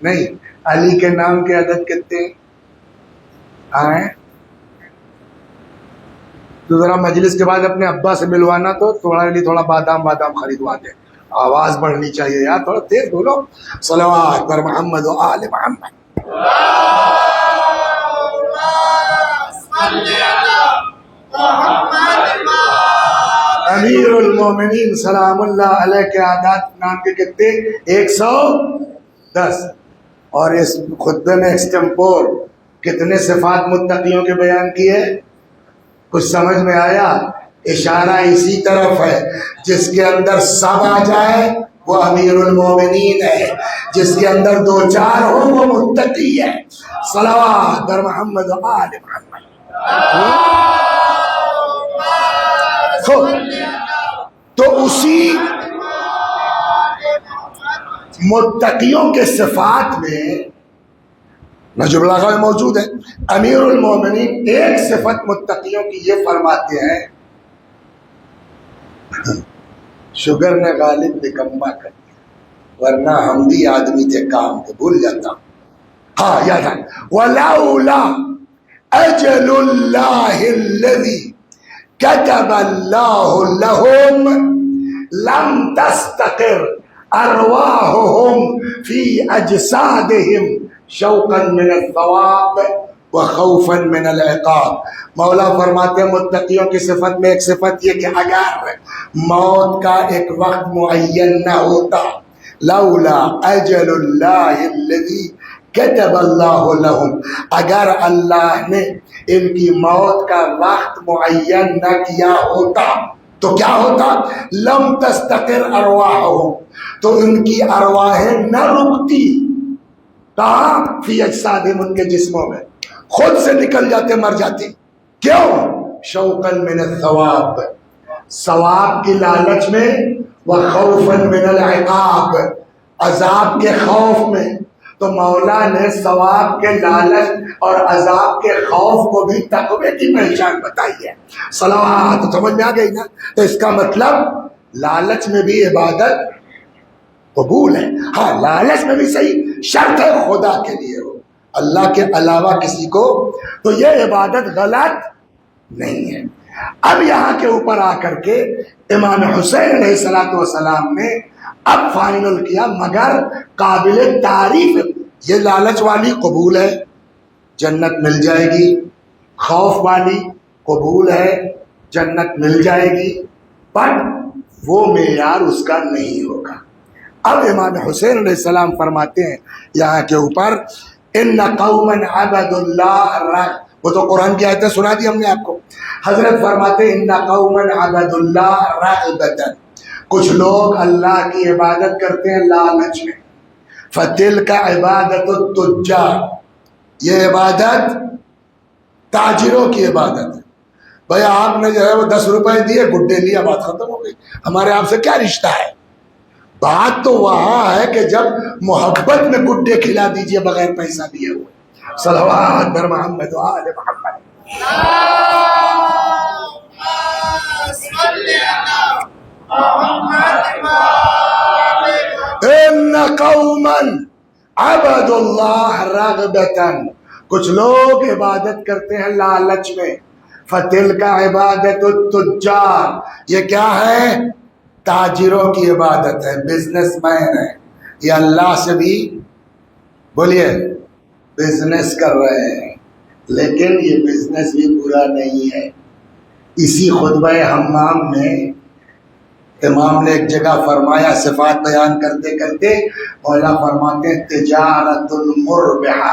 A: نہیں؟ علی کے نام کے عدد کتنے ہیں؟ تو ذرا مجلس کے بعد اپنے ابا سے ملوانا، تو تھوڑا بادام خریدوا دے، آواز بڑھنی چاہیے یار، تھوڑا تیز بولو۔ صلوات بر محمد و آل محمد۔ امیر المومنین سلام اللہ علیہ کے عادات نام کے کتنے؟ 110۔ اور اس خطبے میں ایکسٹمپور کتنے صفات متقیوں کے بیان کیے؟ کچھ سمجھ میں آیا؟ اشارہ اسی طرف ہے، جس کے اندر سب آ جائے وہ امیر المومنین ہے، جس کے اندر دو چار ہو وہ متقی ہے۔ صلوات بر محمد و آل محمد۔ تو اسی متقیوں کے صفات میں نہج البلاغہ میں موجود ہے۔ امیر المومنین ایک صفت متقیوں کی یہ فرماتے ہیں، شوگر نے غالب نکما کر دیا، ورنہ ہم بھی آدمی تھے کام کے، بھول جاتا ہوں۔ ہاں یاد ہے، وَلَوْلَا أَجَلُ اللَّهِ الَّذِي كَتَبَ اللَّهُ لَهُمْ لَمْ تَسْتَقِرْ أَرْوَاحُهُمْ فِي أَجْسَادِهِمْ شَوْقًا مِنَ الثَّوَابِ وَخَوْفًا مِنَ الْعِقَابِ۔ مولا فرماتے ہیں متقیوں کی صفت میں ایک صفت یہ کہ اگر موت کا ایک وقت معین نہ ہوتا، لولا اجل اللہ الذی کتب اللہ لہم، اگر اللہ نے ان کی موت کا وقت معین نہ کیا ہوتا تو کیا ہوتا؟ لم تستقر ارواحہم، تو ان کی ارواحیں نہ رکتی، کہاں؟ فی اجسادہم، ان کے جسموں میں، خود سے نکل جاتے، مر جاتی۔ کیوں؟ شوقا من الثواب، ثواب کی لالچ میں، وخوفا من العقاب، عذاب کے خوف میں۔ تو مولا نے ثواب کے لالچ اور عذاب کے خوف کو بھی تقوی کی پہچان بتائی ہے۔ صلوات، سمجھ میں آ گئی نا؟ تو اس کا مطلب لالچ میں بھی عبادت قبول ہے۔ ہاں لالچ میں بھی صحیح، شرط ہے خدا کے لیے ہو، اللہ کے علاوہ کسی کو، تو یہ عبادت غلط نہیں ہے۔ اب یہاں کے اوپر آ کر کے امام حسین علیہ السلام نے اب فائنل کیا، مگر قابل تعریف یہ لالچ والی قبول ہے، جنت مل جائے گی، خوف والی قبول ہے، جنت مل جائے گی، پر وہ معیار اس کا نہیں ہوگا۔ اب امام حسین علیہ السلام فرماتے ہیں یہاں کے اوپر، ان قوما عبدوا اللہ، وہ تو قرآن کی آیتیں سنا دی ہم نے آپ کو۔ حضرت فرماتے ہیں ان قوما عبدوا اللہ رغبۃ، کچھ لوگ اللہ کی عبادت کرتے ہیں لالچ میں، فتلک عبادت التجار، یہ عبادت تاجروں کی عبادت ہے۔ بھائی آپ نے جو ہے وہ 10 روپے دیے، گڈے لیا، بات ختم ہو گئی، ہمارے آپ سے کیا رشتہ ہے؟ بات تو وہاں ہے کہ جب محبت میں گڈے کھلا دیجئے بغیر پیسہ دیے ہوئے۔ صلوات بر محمد و آل محمد۔ ان قوما عبدوا اللہ رغبتا، کچھ لوگ عبادت کرتے ہیں لالچ میں، فتلک عبادت التجار، یہ کیا ہے؟ تاجروں کی عبادت ہے، بزنس مین ہے، یہ اللہ سے بھی، بولیے، بزنس کر رہے ہیں، لیکن یہ بزنس بھی برا نہیں ہے۔ اسی خطبہ حمام میں امام نے ایک جگہ فرمایا، صفات بیان کرتے کرتے مولا فرماتے ہیں تجارت المربحہ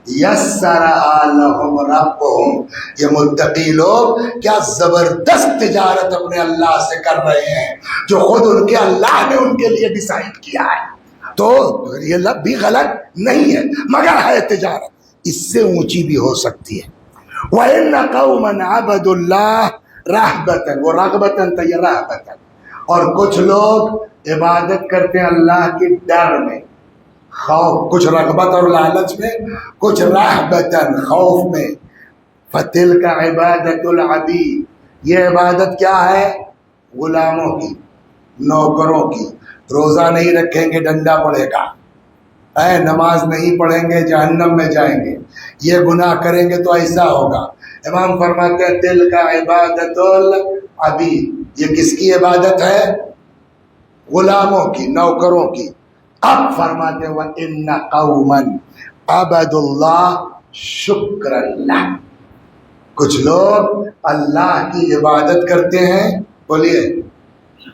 A: یسر لہم ربہم، یہ متقی لوگ کیا زبردست تجارت اپنے اللہ سے کر رہے ہیں جو خود ان کے اللہ نے ان کے لیے ڈیسائیڈ کیا ہے۔ تو یہ لفظ بھی غلط نہیں ہے، مگر ہے تجارت، اس سے اونچی بھی ہو سکتی ہے۔ وَإِنَّ قَوْمًا عَبَدُوا اللَّهَ رَهْبَةً، وہ رغبتاً تھا، یہ رہبتاً۔ اور کچھ لوگ عبادت کرتے ہیں اللہ کے ڈر میں، خوف، کچھ رغبت اور لالچ میں، کچھ رہبتاً خوف میں۔ فَتِلْكَ عِبَادَةُ الْعَبِيدِ، یہ عبادت کیا ہے؟ غلاموں کی، نوکروں کی۔ روزہ نہیں رکھیں گے ڈنڈا پڑے گا، نماز نہیں پڑھیں گے جہنم میں جائیں گے، یہ گناہ کریں گے تو ایسا ہوگا۔ امام فرماتے ہیں دل کا عبادت العبید، یہ کس کی عبادت ہے؟ غلاموں کی، نوکروں کی۔ اب فرماتے ہیں وَإِنَّ قَوْمًا عَبَدُوا اللَّهَ شُكْرًا لَهُ، کچھ لوگ اللہ کی عبادت کرتے ہیں، بولیے،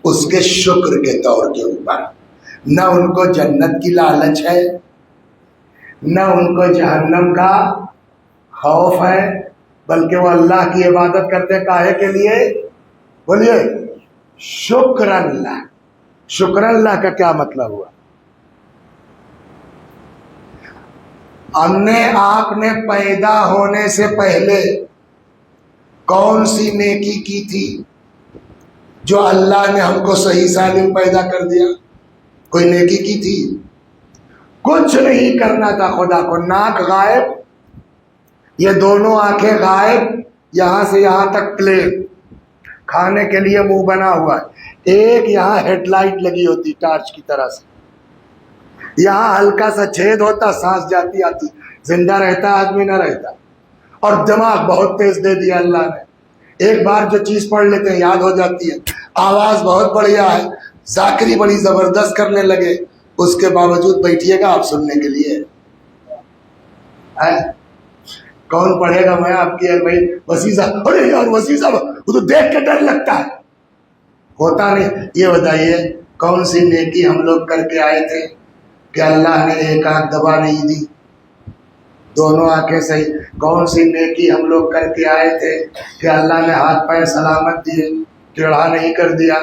A: اس کے شکر کے طور کے اوپر۔ نہ ان کو جنت کی لالچ ہے، نہ ان کو جہنم کا خوف ہے، بلکہ وہ اللہ کی عبادت کرتے کاہے کے لیے؟ بولیے، شکر اللہ۔ شکر اللہ کا کیا مطلب ہوا؟ ہم نے آپ نے پیدا ہونے سے پہلے کون سی نیکی کی تھی جو اللہ نے ہم کو صحیح سالم پیدا کر دیا؟ کوئی نیکی کی تھی؟ کچھ نہیں کرنا تھا خدا کو۔ ناک غائب، یہ دونوں آنکھیں غائب، یہاں سے یہاں تک پلین، کھانے کے لیے منہ بنا ہوا ہے، ایک یہاں ہیڈ لائٹ لگی ہوتی ٹارچ کی طرح سے، یہاں ہلکا سا چھید ہوتا، سانس جاتی آتی، زندہ رہتا آدمی نہ رہتا۔ اور دماغ بہت تیز دے دیا اللہ نے، ایک بار جو چیز پڑھ لیتے ہیں یاد ہو جاتی ہے۔ آواز بہت بڑھیا ہے، ذاکری بڑی زبردست کرنے لگے، اس کے باوجود بیٹھیے گا آپ سننے کے لیے؟ کون پڑھے گا؟ میں آپ کی بھائی وسیع صاحب، ارے یار وسیع صاحب، وہ تو دیکھ کے ڈر لگتا ہے، ہوتا نہیں۔ یہ بتائیے کون سی نیکی ہم لوگ کر کے آئے تھے کہ اللہ نے ایک آنکھ دبا نہیں دی، دونوں آنکھیں صحیح؟ کون سی نیکی ہم لوگ کر کے آئے تھے کہ اللہ نے ہاتھ پیر سلامت دیے، ٹیڑھا نہیں کر دیا؟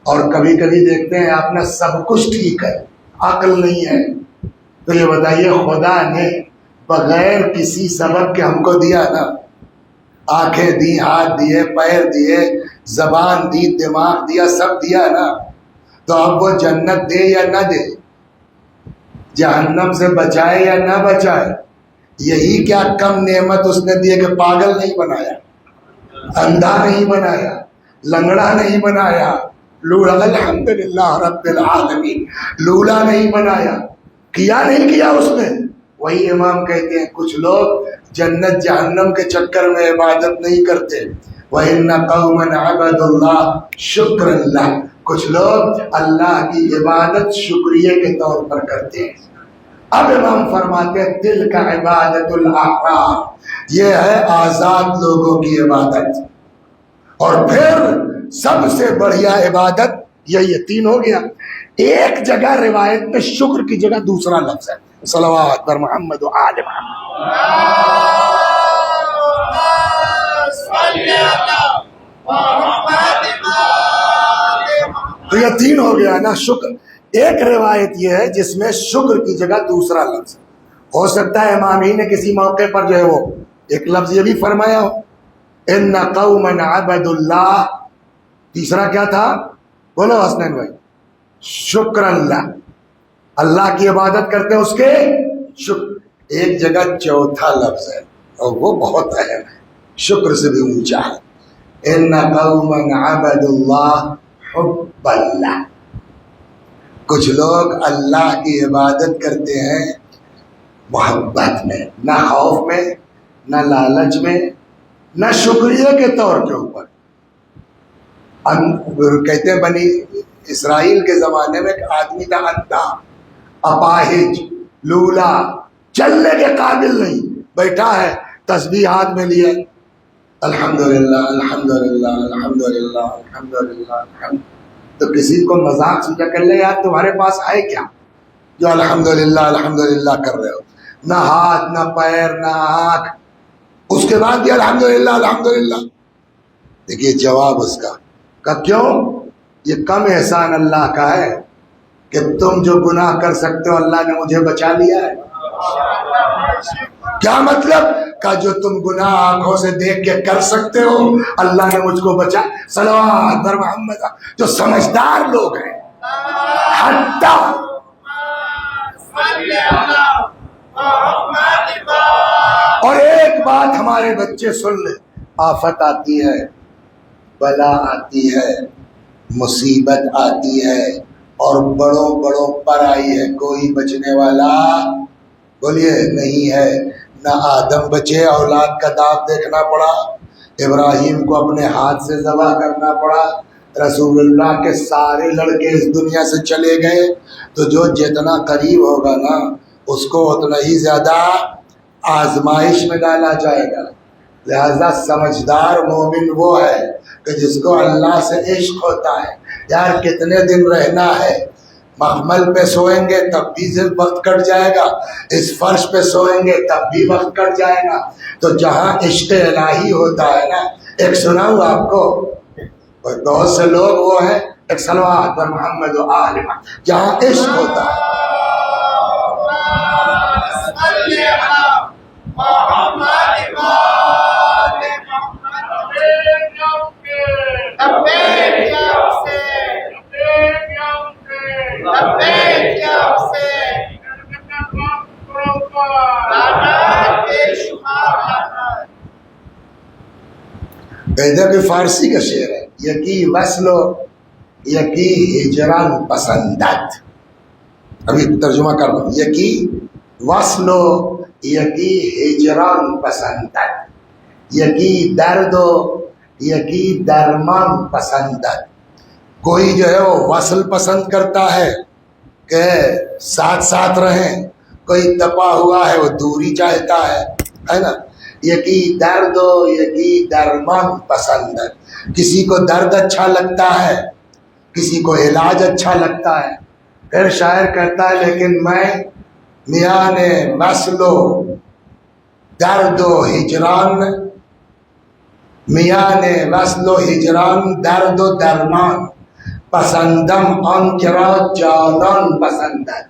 A: اور کبھی کبھی دیکھتے ہیں آپ نے سب کچھ ٹھیک ہے، عقل نہیں ہے، تو یہ بتائیے خدا نے بغیر کسی سبب کے ہم کو دیا نا، آنکھیں دی، ہاتھ دیے، پیر دیے، زبان دی، دماغ دیا، سب دیا نا، تو اب وہ جنت دے یا نہ دے، جہنم سے بچائے یا نہ بچائے، یہی کیا کم نعمت اس نے دی کہ پاگل نہیں بنایا، اندھا نہیں بنایا، لنگڑا نہیں بنایا، لولا، الحمدللہ رب العالمین، لولا نہیں بنایا، کیا نہیں کیا اس نے۔ وہی امام کہتے ہیں کچھ لوگ جنت جہنم کے چکر میں عبادت نہیں کرتے۔ وَإِنَّ قَوْمًا عَبَدُوا اللَّهَ شُكْرًا لَهُ، کچھ لوگ اللہ کی عبادت شکریہ کے طور پر کرتے ہیں۔ اب امام فرماتے ہیں دل کا عبادت الاحرار، یہ ہے آزاد لوگوں کی عبادت۔ اور پھر سب سے بڑھیا عبادت یہ تین ہو گیا۔ ایک جگہ روایت میں شکر کی جگہ دوسرا لفظ ہے، صلوات بر محمد و آل محمد۔ تو یہ تین ہو گیا نا شکر۔ ایک روایت یہ ہے جس میں شکر کی جگہ دوسرا لفظ ہے۔ ہو سکتا ہے امام ہی نے کسی موقع پر جو ہے وہ ایک لفظ یہ بھی فرمایا ہو، ان قوما عبدوا اللہ، تیسرا کیا تھا؟ بولو حسنین بھائی، شکر اللہ، اللہ کی عبادت کرتے ہیں اس کے شکر۔ ایک جگہ چوتھا لفظ ہے اور وہ بہت اہم ہے، شکر سے بھی اونچا ہے، ان قوما عبدوا اللہ حب اللہ، کچھ لوگ اللہ کی عبادت کرتے ہیں محبت میں، نہ خوف میں، نہ لالچ میں، نہ شکریہ کے طور کے اوپر۔ کہتے ہیں بنی اسرائیل کے زمانے میں ایک آدمی تھا اندھا، اپاہج، لولا، چلنے کے قابل نہیں، بیٹھا ہے تسبیح ہاتھ میں لیے، الحمدللہ الحمدللہ الحمدللہ الحمدللہ، تو کسی کو مذاق سمجھا کر لے یار تمہارے پاس ہے کیا جو الحمدللہ الحمدللہ کر رہے ہو؟ نہ ہاتھ نہ پیر نہ آنکھ، اس کے بعد بھی الحمدللہ الحمدللہ۔ دیکھیے جواب اس کا کہ کیوں؟ یہ کم احسان اللہ کا ہے کہ تم جو گناہ کر سکتے ہو اللہ نے مجھے بچا لیا ہے۔ کیا مطلب؟ کہ جو تم گناہ آنکھوں سے دیکھ کے کر سکتے ہو اللہ نے مجھ کو بچا۔ صلوات بر محمد۔ جو سمجھدار لوگ ہیں حتی اور ایک بات ہمارے بچے سن لیں، آفت آتی ہے، بلا آتی ہے، مصیبت آتی ہے اور بڑوں بڑوں پر آئی ہے، کوئی بچنے والا بولیے نہیں ہے۔ نہ آدم بچے، اولاد کا داغ دیکھنا پڑا، ابراہیم کو اپنے ہاتھ سے ذبح کرنا پڑا، رسول اللہ کے سارے لڑکے اس دنیا سے چلے گئے، تو جو جتنا قریب ہوگا نا اس کو اتنا ہی زیادہ آزمائش میں ڈالا جائے گا۔ لہذا سمجھدار مومن وہ ہے کہ جس کو اللہ سے عشق ہوتا ہے۔ یار کتنے دن رہنا ہے، مخمل پہ سوئیں گے تب بھی وقت کٹ جائے گا، اس فرش پہ سوئیں گے تب بھی وقت کٹ جائے گا۔ تو جہاں عشق الہی ہوتا ہے نا، ایک سناؤں آپ کو، بہت سے لوگ وہ ہیں، ایک صلوات پر محمد و آل محمد، جہاں عشق ہوتا ہے ادھر بھی فارسی کا شعر ہے، یکی وصل و یکی ہجران پسندت۔ ابھی ترجمہ کر رہا ہوں، یکی وصل و یکی ہجران پسندت، یکی درد و یکی درمان پسندت۔ کوئی جو ہے وہ وصل پسند کرتا ہے کہ ساتھ ساتھ رہیں، کوئی تپا ہوا ہے وہ دوری چاہتا ہے نا۔ یکی درد و یکی درمان پسند ہے، کسی کو درد اچھا لگتا ہے، کسی کو علاج اچھا لگتا ہے۔ پھر شاعر کہتا ہے لیکن میں میان وصل و درد و ہجران، میان وصل و ہجران درد و درمان پسندم آن کرا جانان پسند ہے۔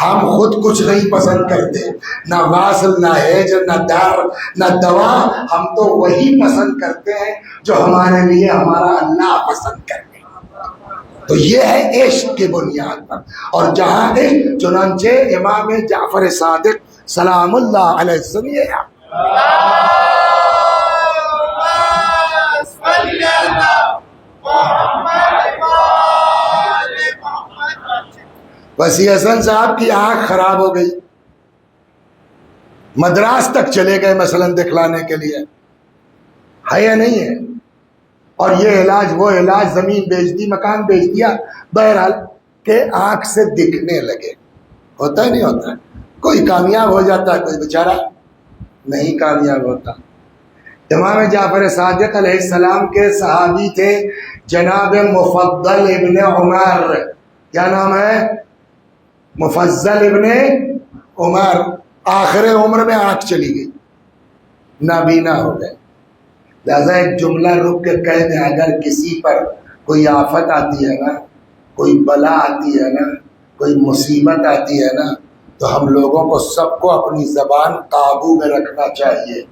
A: ہم خود کچھ نہیں پسند کرتے، نہ واصل نہ ہجر نہ در نہ دوا، ہم تو وہی پسند کرتے ہیں جو ہمارے لیے ہمارا اللہ پسند کرتے ہیں۔ تو یہ ہے عشق کی بنیاد پر، اور جہاں عشق، چنانچہ امام جعفر صادق سلام اللہ علیہ سنیے وسیع حسن صاحب کی آنکھ خراب ہو گئی، مدراس تک چلے گئے مثلا دکھلانے کے لیے، ہے یا نہیں ہے؟ اور یہ علاج وہ علاج، زمین بیچ دی مکان بیچ دیا، بہرحال کہ آنکھ سے دکھنے لگے۔ ہوتا ہے نہیں ہوتا ہے؟ کوئی کامیاب ہو جاتا ہے، کوئی بیچارہ نہیں کامیاب ہوتا۔ امام جعفر صادق علیہ السلام کے صحابی تھے جناب مفضل ابن عمر، کیا نام ہے؟ مفضل ابن عمر۔ آخر عمر میں آنکھ چلی گئی، نابینا ہو گئے۔ لہذا ایک جملہ رک کے کہہ دیں، اگر کسی پر کوئی آفت آتی ہے نا، کوئی بلا آتی ہے نا، کوئی مصیبت آتی ہے نا، تو ہم لوگوں کو سب کو اپنی زبان قابو میں رکھنا چاہیے۔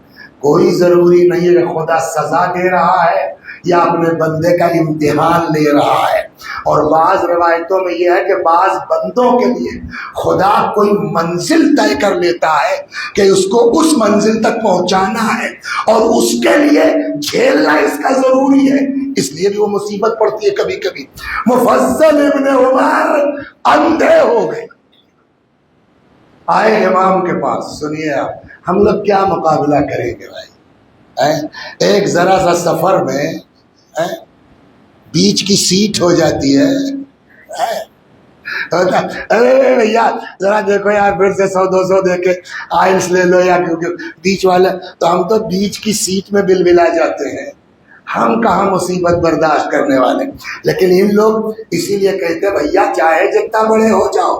A: کوئی ضروری نہیں ہے کہ خدا سزا دے رہا ہے یا اپنے بندے کا امتحان لے رہا ہے۔ اور بعض روایتوں میں یہ ہے کہ بعض بندوں کے لیے خدا کوئی منزل طے کر لیتا ہے کہ اس کو اس منزل تک پہنچانا ہے، اور اس کے لیے جھیلنا اس کا ضروری ہے، اس لیے بھی وہ مصیبت پڑتی ہے کبھی کبھی۔ مفضل ابن عمر اندھے ہو گئے، آئے امام کے پاس، سنیے آپ ہم لوگ کیا مقابلہ کریں گے بھائی؟ ایک ذرا سا سفر میں بیچ کی سیٹ ہو جاتی ہے، ارے بھیا ذرا دیکھو یار پھر سے 100-200 دے کے آئلس لے لو، یا کیونکہ بیچ والا، تو ہم تو بیچ کی سیٹ میں بل بلا جاتے ہیں، ہم کہاں مصیبت برداشت کرنے والے۔ لیکن ان لوگ اسی لیے کہتے ہیں بھیا چاہے جتنا بڑے ہو جاؤ،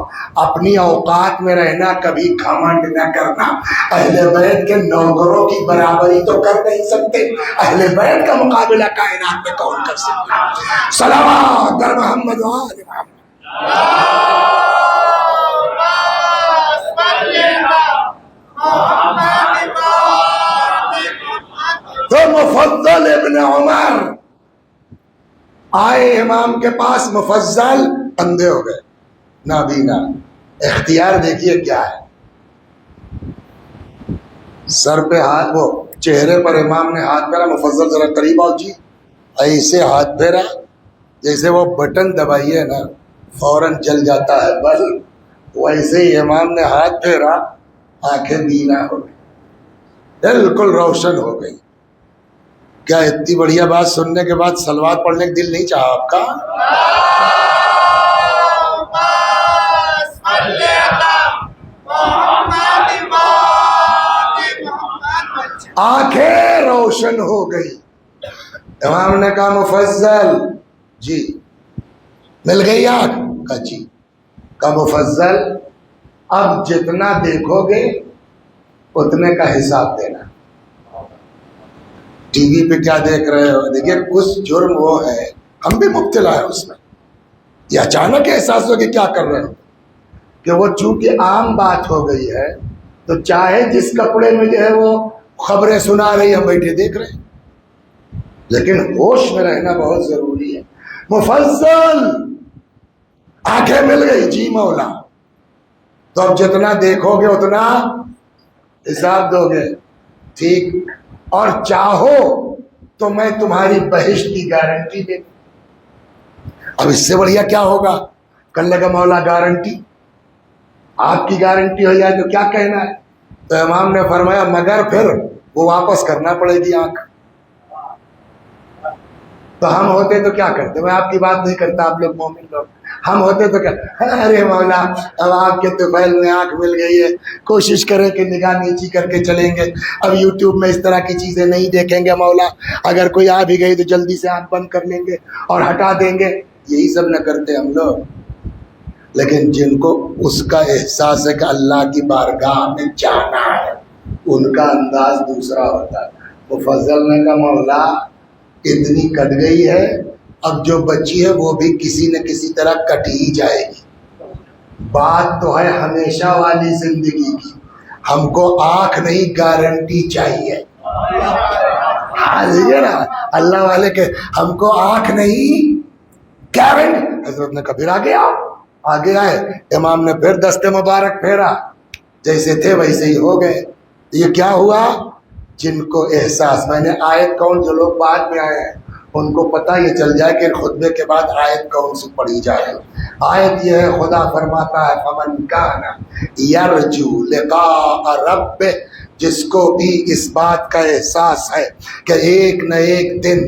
A: اپنی اوقات میں رہنا، کبھی گھمنڈ نہ کرنا۔ اہل بیت کے نوکروں کی برابری تو کر نہیں سکتے، اہل بیت کا مقابلہ کائنات میں کون کر سکتا؟ صلوات بر محمد و آل محمد۔ تو مفضل ابن عمر آئے امام کے پاس، مفضل اندھے ہو گئے، نابینا۔ اختیار دیکھیے کیا ہے، سر پہ ہاتھ، وہ چہرے پر امام نے ہاتھ پھیرا، مفضل ذرا قریب آؤ جی، ایسے ہاتھ پھیرا جیسے وہ بٹن دبائیے نا فوراً جل جاتا ہے بلب، ویسے ہی امام نے ہاتھ پھیرا، آنکھیں بینا ہو گئی، بالکل روشن ہو گئی۔ کیا اتنی بڑھیا بات سننے کے بعد صلوات پڑھنے کا دل نہیں چاہا آپ کا؟ آنکھیں روشن ہو گئی۔ امام نے کہا مفضل جی، مل گئی آنکھ؟ کہا جی۔ کہا مفضل اب جتنا دیکھو گے اتنے کا حساب دینا۔ ٹی وی پہ کیا دیکھ رہے ہو؟ دیکھیے کچھ جرم وہ ہے، ہم بھی مبتلا ہے اس میں، یہ اچانک احساس ہو کہ کیا کر رہے ہو، کہ وہ چونکہ عام بات ہو گئی ہے تو چاہے جس کپڑے میں جو ہے وہ خبریں سنا رہی، ہم بیٹھے دیکھ رہے ہیں، لیکن ہوش میں رہنا بہت ضروری ہے۔ مفضل آنکھیں مل گئی، جی مولا، تو اب جتنا دیکھو گے اتنا حساب دو گے، ٹھیک، اور چاہو تو میں تمہاری بہشت کی گارنٹی دے دوں۔ اب اس سے بڑھیا کیا ہوگا؟ کہنے کا مولا گارنٹی، آپ کی گارنٹی ہو جائے تو کیا کہنا ہے؟ تو امام نے فرمایا مگر پھر وہ واپس کرنا پڑے گی آنکھ۔ تو ہم ہوتے تو کیا کرتے؟ میں آپ کی بات نہیں کرتا، آپ لوگ مومن لوگ، ہم ہوتے تو کیا، ارے مولا اب آپ کے طفیل میں آنکھ مل گئی ہے، کوشش کریں کہ نگاہ نیچی کر کے چلیں گے، اب یوٹیوب میں اس طرح کی چیزیں نہیں دیکھیں گے مولا، اگر کوئی آ بھی گئی تو جلدی سے آنکھ بند کر لیں گے اور ہٹا دیں گے، یہی سب نہ کرتے ہم لوگ۔ لیکن جن کو اس کا احساس ہے کہ اللہ کی بارگاہ میں جانا ہے، ان کا انداز دوسرا ہوتا ہے۔ مفضل نے کہا مولا اتنی کٹ گئی ہے، اب جو بچی ہے وہ بھی کسی نہ کسی طرح کٹ ہی جائے گی، بات تو ہے ہمیشہ والی زندگی کی، ہم کو آنکھ نہیں گارنٹی چاہیے۔ نا اللہ والے کے ہم کو آنکھ نہیں گارنٹی۔ حضرت نے کہا پھر آگے آئے، امام نے پھر دست مبارک پھیرا، جیسے تھے ویسے ہی ہو گئے۔ یہ کیا ہوا؟ جن کو احساس، میں نے آیت کون، جو لوگ بعد میں آئے ہیں ان کو پتہ یہ چل جائے کہ خطبے کے بعد آیت کون سی پڑھی جائے۔ آیت یہ ہے، خدا فرماتا ہے فمن کان یرجو لقاء ربہ، جس کو بھی اس بات کا احساس ہے کہ ایک نہ ایک دن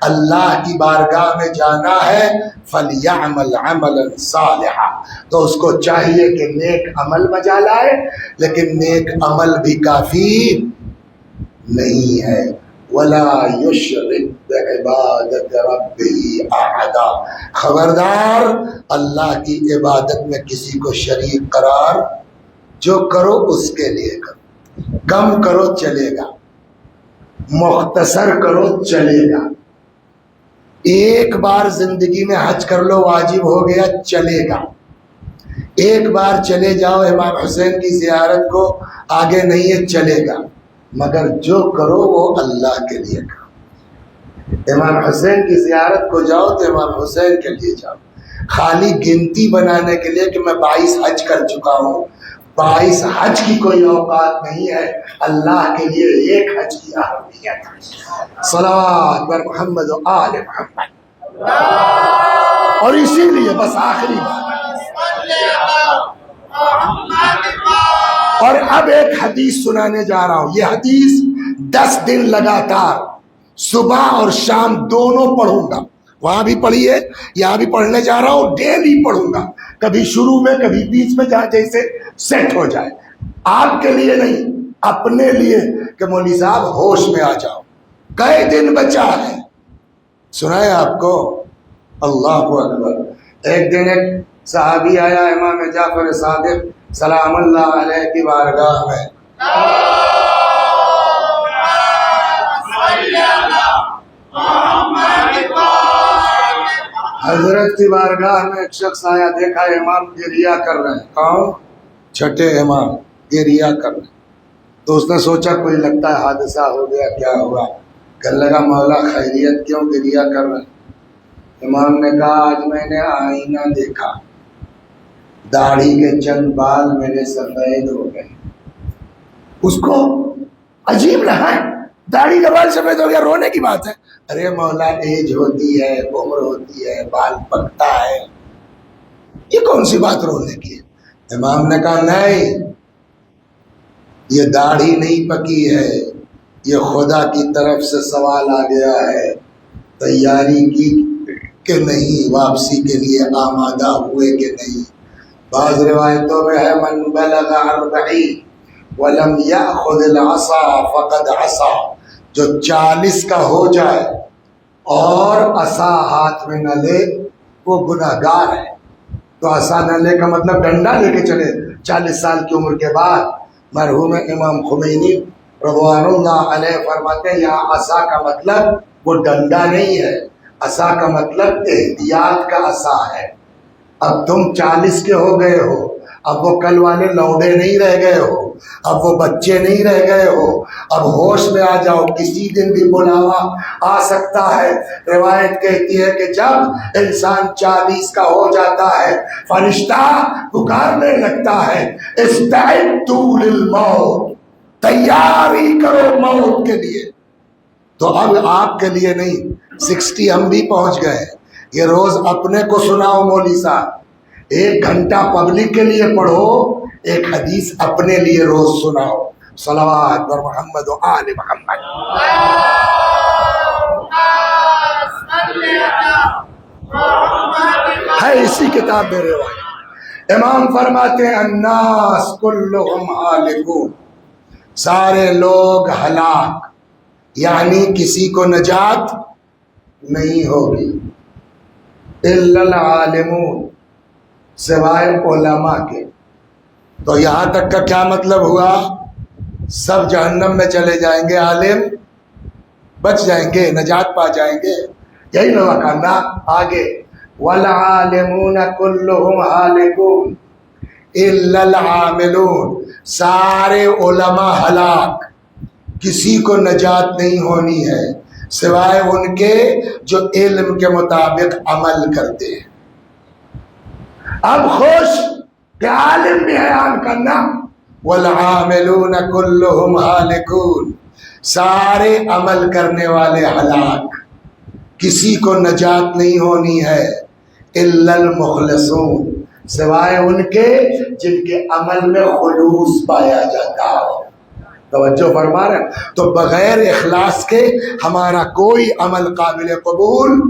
A: اللہ کی بارگاہ میں جانا ہے، فَلْيَعْمَلْ عَمَلًا صَالِحًا، تو اس کو چاہیے کہ نیک عمل بجا لائے، لیکن نیک عمل بھی کافی نہیں ہے۔ وَلَا يُشْرِكْ بِعِبَادَةِ رَبِّهِ أَحَدًا، خبردار اللہ کی عبادت میں کسی کو شریک قرار، جو کرو اس کے لیے کرو، کم کرو چلے گا، مختصر کرو چلے گا، ایک بار زندگی میں حج کر لو واجب ہو گیا چلے گا، ایک بار چلے جاؤ امام حسین کی زیارت کو، آگے نہیں ہے چلے گا، مگر جو کرو وہ اللہ کے لیے کرو۔ امام حسین کی زیارت کو جاؤ تو امام حسین کے لیے جاؤ، خالی گنتی بنانے کے لیے کہ میں 22 حج کر چکا ہوں، 22 حج کی کوئی اوقات نہیں ہے، اللہ کے لیے ایک حج کی اہمیت۔ صلوات بر محمد و آل محمد۔ اور اسی لیے بس آخری بات، اور اب ایک حدیث سنانے جا رہا ہوں، یہ حدیث 10 دن لگاتار صبح اور شام دونوں پڑھوں گا، وہاں بھی پڑھی ہے، یہاں بھی پڑھنے جا رہا ہوں، ڈیلی پڑھوں گا، کبھی شروع میں کبھی بیچ میں، جہاں جیسے سیٹ ہو جائے. آپ کے لیے نہیں، اپنے لیے کہ مولوی صاحب ہوش میں آ جاؤ، کئی دن بچا ہے. سنائے آپ کو؟ اللہ اکبر. ایک دن ایک صحابی آیا امام جعفر صادق سلام اللہ علیہ کی بارگاہ میں. حضرت کی بارگاہ میں ایک شخص آیا، دیکھا امام گریا کر رہے ہیں. کون؟ چھٹے امام گریا کر رہے ہیں. تو اس نے سوچا کوئی لگتا ہے حادثہ ہو گیا، کیا ہوا؟ کہنے لگا مولا خیریت، کیوں گریا کر رہے ہیں؟ امام نے کہا آج میں نے آئینہ دیکھا، داڑھی کے چند بال میرے سفید ہو گئے. اس کو عجیب لگا، داڑھی کا بال سفید ہو گیا، رونے کی بات ہے. ارے مولا ایج ہوتی ہے، عمر ہوتی ہے، بال پکتا ہے، یہ کون سی بات رونے کی ہے؟ امام نے کہا نہیں، یہ داڑھی نہیں پکی ہے، یہ خدا کی طرف سے سوال آ گیا ہے، تیاری کی کہ نہیں، واپسی کے لیے آمادہ ہوئے کہ نہیں. بعض روایتوں میں ہے من بلغ 40 ولم یاخذ العصا فقد عصا، جو 40 کا ہو جائے اور عصا ہاتھ میں نہ لے وہ گناہگار ہے. تو عصا نہ لے کا مطلب ڈنڈا لے کے چلے. 40 سال کی عمر کے بعد مرحوم امام خمینی رضوان اللہ علیہ فرماتے ہیں یہاں عصا کا مطلب وہ ڈنڈا نہیں ہے، عصا کا مطلب احتیاط کا عصا ہے. اب تم 40 کے ہو گئے ہو، اب وہ کل والے لوڈے نہیں رہ گئے ہو، اب وہ بچے نہیں رہ گئے ہو، اب ہوش میں آ جاؤ، کسی دن بھی بلاوا آ سکتا ہے. روایت کہتی ہے کہ جب انسان 40 کا ہو جاتا ہے فرشتہ پکارنے لگتا ہے استعدوا للموت، تیاری کرو موت کے لیے. تو اب آپ کے لیے نہیں، 60 ہم بھی پہنچ گئے. یہ روز اپنے کو سناؤ مولوی صاحب، 1 گھنٹہ پبلک کے لیے پڑھو، ایک حدیث اپنے لیے روز سناؤ. صلوات بر محمد و آل محمد. ہے اسی کتاب میں روایت. امام فرماتے ہیں الناس کلہم ہالکون، سارے لوگ ہلاک، یعنی کسی کو نجات نہیں ہوگی. الا العالمون، سوائے علماء کے. تو یہاں تک کا کیا مطلب ہوا؟ سب جہنم میں چلے جائیں گے، عالم بچ جائیں گے، نجات پا جائیں گے. یہی نہ کہنا آگے والعالمون کلہم ہالکون الا العاملون، سارے علماء ہلاک، کسی کو نجات نہیں ہونی ہے سوائے ان کے جو علم کے مطابق عمل کرتے ہیں. اب خوش کہ عالم بھی حیران کرنا والعاملون کلہم ہالکون، سارے عمل کرنے والے ہلاک، کسی کو نجات نہیں ہونی ہے الا المخلصون، سوائے ان کے جن کے عمل میں خلوص پایا جاتا ہو. توجہ فرما رہے ہیں؟ تو بغیر اخلاص کے ہمارا کوئی عمل قابل قبول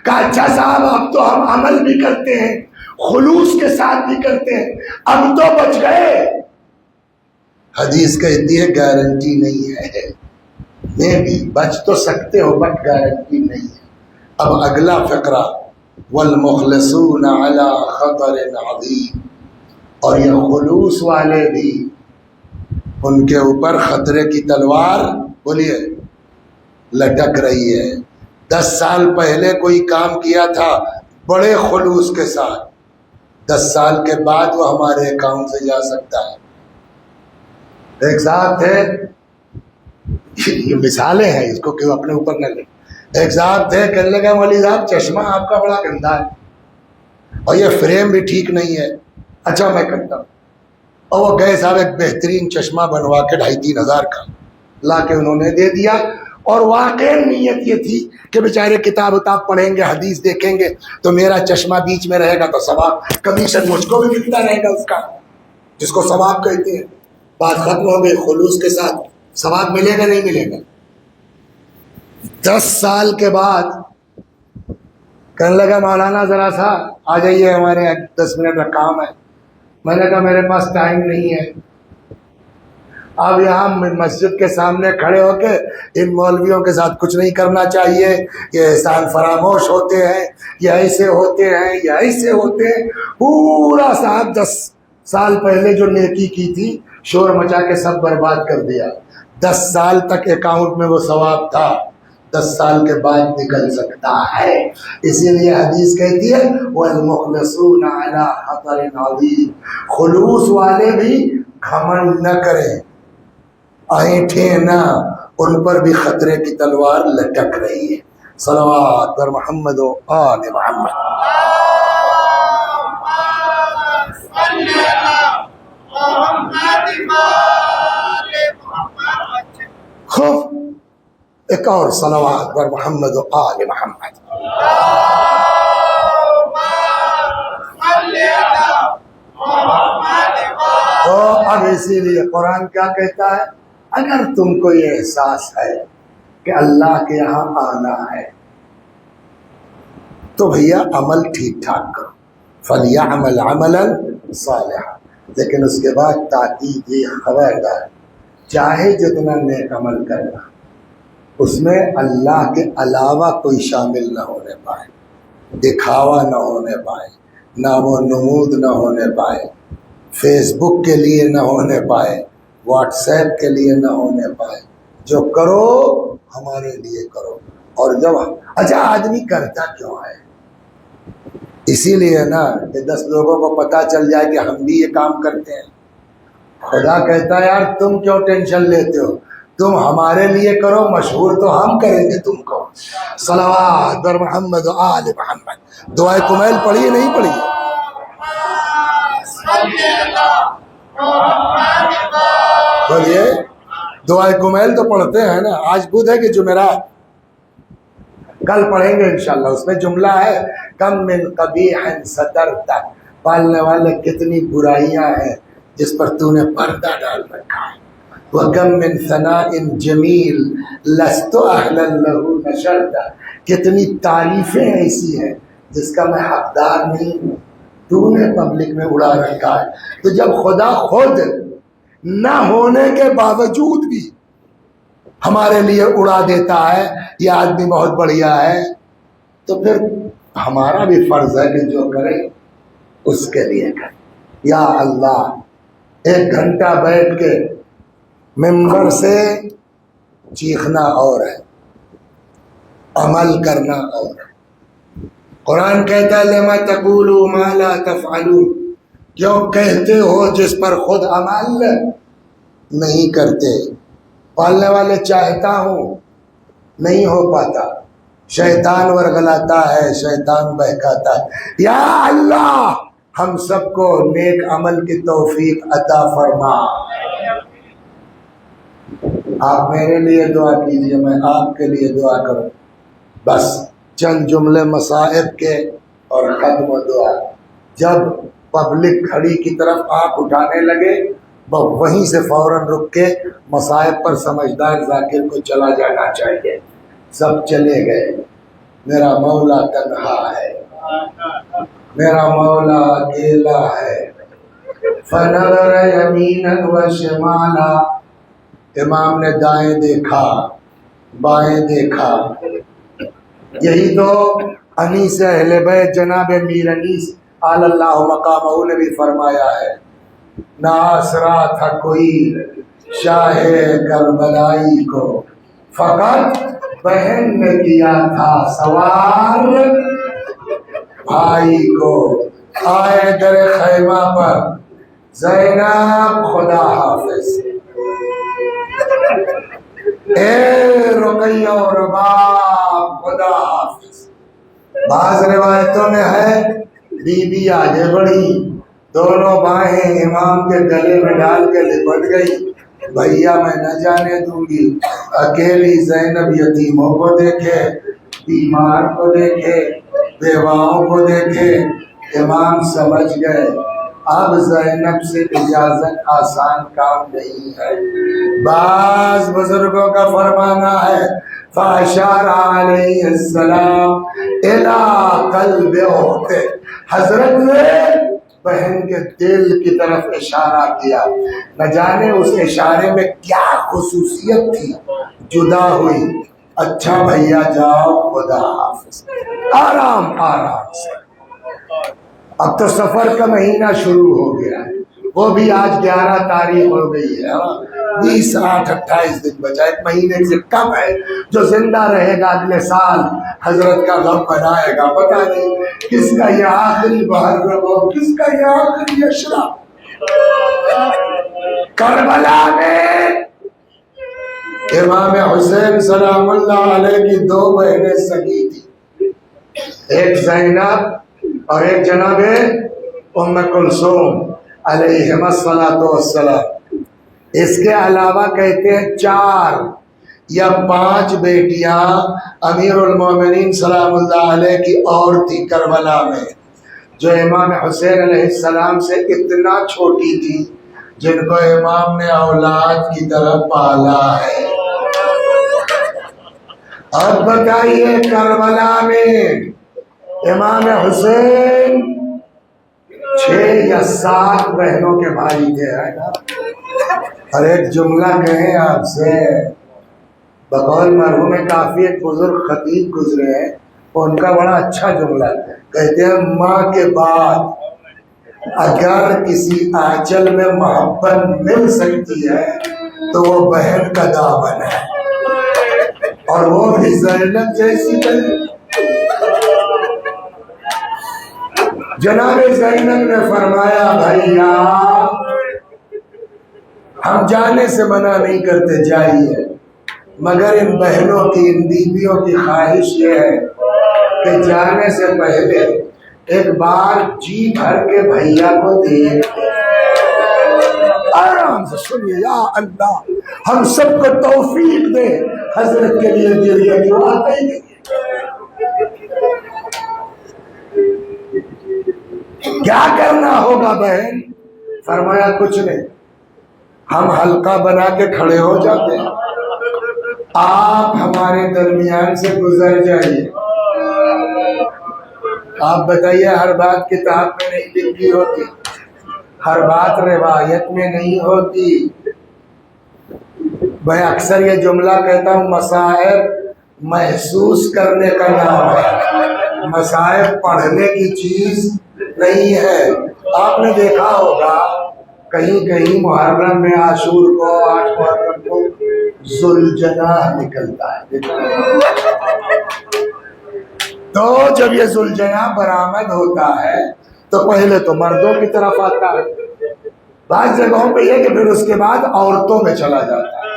A: کا. اچھا صاحب اب تو ہم عمل بھی کرتے ہیں، خلوص کے ساتھ بھی کرتے ہیں، اب تو بچ گئے. حدیث کہتی ہے گارنٹی نہیں ہے، میں بھی بچ تو سکتے ہو بٹ گارنٹی نہیں ہے. اب اگلا فقرہ والمخلصون علی خطر عظیم، اور یہ خلوص والے بھی ان کے اوپر خطرے کی تلوار بولیے لٹک رہی ہے. 10 سال پہلے کوئی کام کیا تھا بڑے خلوص کے ساتھ، 10 سال کے بعد وہ ہمارے اکاؤنٹ سے جا سکتا ہے. ایک صاحب تھے، یہ مثالیں ہیں، اس کو کیوں اپنے اوپر نہ لیں. ایک صاحب تھے، کہنے لگا مولوی صاحب چشمہ آپ کا بڑا گندا ہے اور یہ فریم بھی ٹھیک نہیں ہے. اچھا میں کرتا ہوں. اور وہ گئے صاحب ایک بہترین چشمہ بنوا کے 2,500-3 ہزار کا لا کے انہوں نے دے دیا. اور واقع نیت یہ تھی کہ بیچارے کتاب اتاب پڑھیں گے، حدیث دیکھیں گے تو میرا چشمہ بیچ میں رہے گا تو ثواب، کمیشن مجھ کو بھی ملتا رہے گا اس کا، جس کو ثواب کہتے ہیں. بات ختم ہو گئی. خلوص کے ساتھ ثواب ملے گا نہیں ملے گا؟ 10 سال کے بعد کہنے لگا مولانا ذرا سا آ جائیے، ہمارے 10 منٹ کا کام ہے۔ میں نے کہا میرے پاس ٹائم نہیں ہے۔ اب یہاں مسجد کے سامنے کھڑے ہو کے ان مولویوں کے ساتھ کچھ نہیں کرنا چاہیے، یہ احسان فراموش ہوتے ہیں، یہ ایسے ہوتے ہیں، یہ ایسے ہوتے ہیں۔ پورا صاحب 10 سال پہلے جو نیکی کی تھی شور مچا کے سب برباد کر دیا۔ 10 سال تک اکاؤنٹ میں وہ ثواب تھا، 10 سال کے بعد نکل سکتا ہے۔ اسی لیے حدیث کہتی ہے وَالْمُخْلَصُونَ عَلَىٰ خَطَرٍ عَظِيمٍ، خلوص والے بھی گھمنڈ نہ کریں، اینٹھیں نہ، ان پر بھی خطرے کی تلوار لٹک رہی ہے۔ صلوات بر محمد و آل محمد۔ خوب ایک اور صلوات بر محمد و آل محمد۔ تو اب اسی لیے قرآن کیا کہتا ہے، اگر تم کو یہ احساس ہے کہ اللہ کے یہاں آنا ہے تو بھیا عمل ٹھیک ٹھاک کرو، فَلْيَعْمَلْ عَمَلًا صَالِحًا، لیکن اس کے بعد تاکید یہ خبردار، چاہے جتنا نیک عمل کرنا اس میں اللہ کے علاوہ کوئی شامل نہ ہونے پائے، دکھاوا نہ ہونے پائے، نام و نمود نہ ہونے پائے، فیس بک کے لیے نہ ہونے پائے، واٹس ایپ کے لیے نہ ہونے پائے۔ جو کرو ہمارے لیے کرو۔ اور جب اچھا آدمی کرتا کیوں ہے؟ اسی لیے نا کہ 10 لوگوں کو پتہ چل جائے کہ ہم بھی یہ کام کرتے ہیں۔ خدا کہتا ہے یار تم کیوں ٹینشن لیتے ہو، تم ہمارے لیے کرو، مشہور تو ہم کریں گے تم کو۔ صلوات بر محمد و آل محمد۔ دعائے کمیل پڑھیے نہیں پڑھیے؟ بولیے، دعائے کمیل تو پڑھتے ہیں نا۔ آج بدھ ہے کہ جمعرات؟ کل پڑھیں گے انشاءاللہ۔ اس میں جملہ ہے کم من قبیح سترت، پالنے والے کتنی برائیاں ہیں جس پر تو نے پردہ ڈال رکھا ہے۔ وَكَم مِّن ثَنَاءٍ جَمِيلٍ لَسْتُ أَهْلًا لَهُ نَشَرْتَ، کتنی تعریفیں ایسی ہیں جس کا میں حقدار نہیں ہوں، تو نے پبلک میں اڑا رکھا ہے۔ تو جب خدا خود نہ ہونے کے باوجود بھی ہمارے لیے اڑا دیتا ہے یہ آدمی بہت بڑھیا ہے، تو پھر ہمارا بھی فرض ہے کہ جو کرے اس کے لیے کرے۔ یا اللہ، 1 گھنٹہ بیٹھ کے ممبر سے چیخنا اور ہے، عمل کرنا اور ہے۔ قرآن کہتا ہے لما تقولوا ما لا تفعلون، جو کہتے ہو جس پر خود عمل نہیں کرتے۔ پالنے والے چاہتا ہوں نہیں ہو پاتا، شیطان ورغلاتا ہے، شیطان بہکاتا ہے۔ یا اللہ ہم سب کو نیک عمل کی توفیق عطا فرما۔ آپ میرے لیے دعا کیجیے، میں آپ کے لیے دعا کروں۔ بس چند جملے مصائب کے اور ختم دعا۔ جب پبلک گھڑی کی طرف آنکھ اٹھانے لگے وہیں سے فوراً رک کے مصائب پر سمجھدار ذاکر کو چلا جانا چاہیے۔ سب چلے گئے، میرا مولا تنہا ہے، میرا مولا اکیلا ہے۔ فنظر یمینا و شمالا، امام نے دائیں دیکھا بائیں دیکھا۔ یہی تو انیس اہل بیت جناب میر انیس آل اللہ مقامہ نے بھی فرمایا ہے، نہ آسرا تھا کوئی شاہ کربلائی کو، فقط بہن نے کیا تھا سوار بھائی کو۔ آئے در خیمہ پر زینب خدا حافظ، اے رقیہ و رباب خدا حافظ۔ بعض روایتوں میں ہے بی بی آگے بڑھی، دونوں باہیں امام کے گلے میں ڈال کے لپٹ گئی، بھیا میں نہ جانے دوں گی۔ اکیلی زینب یتیموں کو دیکھے، بیمار کو دیکھے، بیواؤں کو دیکھے، امام سمجھ گئے اب زینب سے اجازت آسان کام نہیں ہے۔ بعض بزرگوں کا فرمانا ہے فاشار علیہ السلام الی قلب اخته، حضرت نے بہن کے دل کی طرف اشارہ کیا. نہ جانے اس اشارے میں کیا خصوصیت تھی. جدا ہوئی، اچھا بھیا جاؤ، خدا حافظ، آرام آرام سے. اب تو سفر کا مہینہ شروع ہو گیا، وہ بھی آج 11 تاریخ ہو گئی ہے. 20 8 28 دن بچا، ایک مہینے سے کم ہے. جو زندہ رہے گا اگلے سال حضرت کا غم منائے گا. پتہ نہیں کس کا یہ آخری محرم ہو، کس کا یہ آخری اشرا. کربلا میں امام حسین سلام اللہ علیہ کی 2 بہنیں سگی تھی، ایک زینب اور ایک جناب ام کلثوم علیہم الصلاۃ والسلام. اس کے علاوہ کہتے ہیں 4 یا 5 بیٹیاں امیر المومنین سلام اللہ علیہ کی اور تھی کربلا میں، جو امام حسین علیہ السلام سے اتنا چھوٹی تھی، جن کو امام نے اولاد کی طرح پالا ہے. اب بتائیے کربلا میں امام حسین 6 یا 7 بہنوں کے بھائی تھے. اور ایک جملہ کہیں آپ سے، بقول مرحوم کافی ایک بزرگ خطیب گزرے ہیں، ان کا بڑا اچھا جملہ کہتے ہیں، ماں کے بعد اگر کسی آنچل میں محبت مل سکتی ہے تو وہ بہن کا دامن ہے، اور وہ بھی زینب جیسی بہن. جناب زینب نے فرمایا بھائیا ہم جانے سے منع نہیں کرتے، جائیے، مگر ان بہنوں کی، ان بیویوں کی خواہش یہ ہے کہ جانے سے پہلے ایک بار جی بھر کے بھیا کو دیکھ. آرام سے سنیے، یا اللہ ہم سب کو توفیق دے حضرت کے لیے دلیہ کی بات ہے. کیا کرنا ہوگا بہن؟ فرمایا کچھ نہیں، ہم حلقہ بنا کے کھڑے ہو جاتے ہیں، آپ ہمارے درمیان سے گزر جائیے. آپ بتائیے، ہر بات کتاب میں نہیں لکھی ہوتی، ہر بات روایت میں نہیں ہوتی. میں اکثر یہ جملہ کہتا ہوں، مصائب محسوس کرنے کا نام ہے، مصائب پڑھنے کی چیز نہیں ہے. آپ نے دیکھا ہوگا کہیں کہیں محرم میں عاشور کو، 8 محرم کو ذوالجناح نکلتا ہے. تو جب یہ ذوالجناح برآمد ہوتا ہے تو پہلے تو مردوں کی طرف آتا ہے، بعض جگہوں پہ یہ کہ پھر اس کے بعد عورتوں میں چلا جاتا ہے.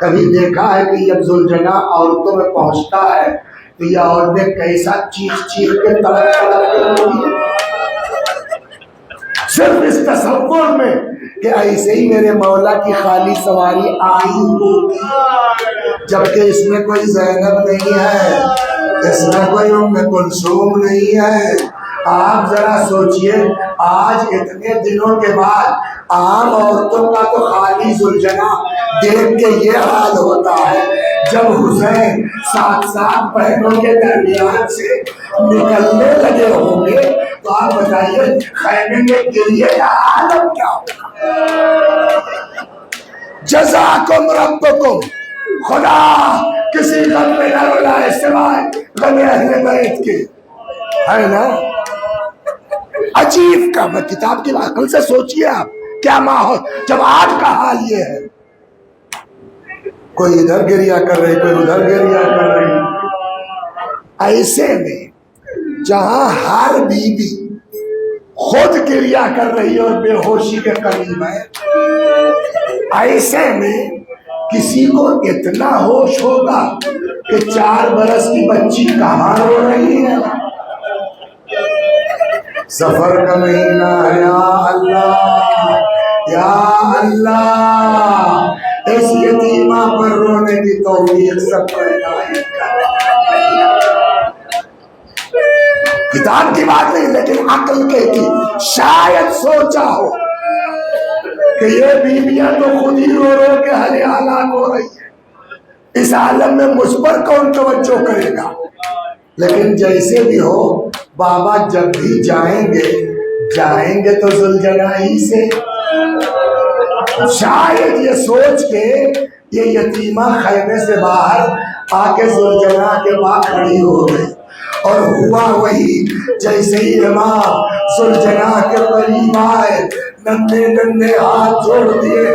A: کبھی دیکھا ہے کہ جب ذوالجناح عورتوں میں پہنچتا ہے تو یہ عورتیں کیسا چیخ چیخ کے تڑپ تڑپ کے، صرف اس تصور میں کہ ایسے ہی میرے مولا کی خالی سواری آئی ہوگی، جبکہ اس میں کوئی زینب نہیں ہے، اس میں کوئی ام کلثوم نہیں ہے. آپ ذرا سوچئے، آج اتنے دنوں کے بعد عام عورتوں کا تو خالی ذوالجناح دیکھ کے یہ حال ہوتا ہے. جب حسین 7 بہنوں کے درمیان سے نکلنے لگے ہوں گے تو آپ بتائیے خیمے میں گریے کا عالم کیا ہوگا. جزاکم ربکم، خدا کسی غم میں نہ رلائے سوائے غم اہل بیت کے، ہے نا. عجیب کا میں کتاب کی عقل سے سوچئے آپ کیا ماحول. جب آپ کا حال یہ ہے، کوئی ادھر گریا کر رہی، کوئی ادھر گریا کر رہی، ایسے میں جہاں ہر بیوی خود گریا کر رہی اور بے ہوشی کے قریب ہے، ایسے میں کسی کو اتنا ہوش ہوگا کہ 4 برس کی بچی کہاں رو رہی ہے. سفر کا مہینہ ہے، یا اللہ یا اللہ اس یتیمہ پر رونے کی توفیق سب کو عنایت کر. کتاب کی بات نہیں لیکن عقل کہتی، شاید سوچا ہو کہ یہ بیویاں تو خود ہی رو رو کے حال ہلاک ہو رہی ہیں، اس عالم میں مجھ پر کون توجہ کرے گا؟ لیکن جیسے بھی ہو بابا جب بھی جائیں گے تو ذوالجلال سے، شاید یہ سوچ کے یہ یتیمہ خیمے سے باہر آ کے ذوالجلال کے پاس کھڑی ہو گئی، اور ہوا وہی جیسے ہی امام ذوالجلال کے قریب آئے، ننھے ننھے ہاتھ جوڑ دیے،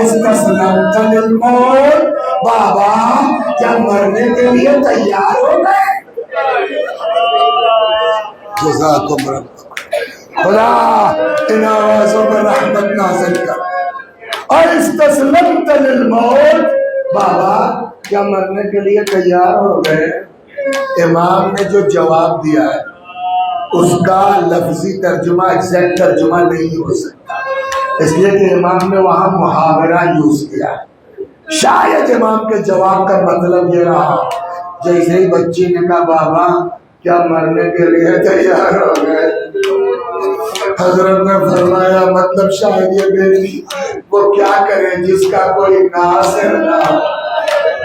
A: استسلمت للموت، بابا کیا مرنے کے لیے تیار ہو گئے؟ جزاکم رب، خدا ان آوازوں پر رحمت نازل کر۔ اور استسلمت للموت، بابا کیا مرنے کے لیے تیار ہو گئے؟ امام نے جو جواب دیا ہے اس کا لفظی ترجمہ ایگزیکٹ ترجمہ نہیں ہو سکتا، اس لیے کہ امام نے وہاں محاورہ یوز کیا ہے۔ شاید امام کے جواب کا مطلب یہ رہا جیسے ہی بچی نے کہا بابا کیا مرنے کے لیے تیار ہو گئے، حضرت نے فرمایا مطلب شاید یہ بیٹی وہ کیا کرے جس کا کوئی ناصر نہ ہو،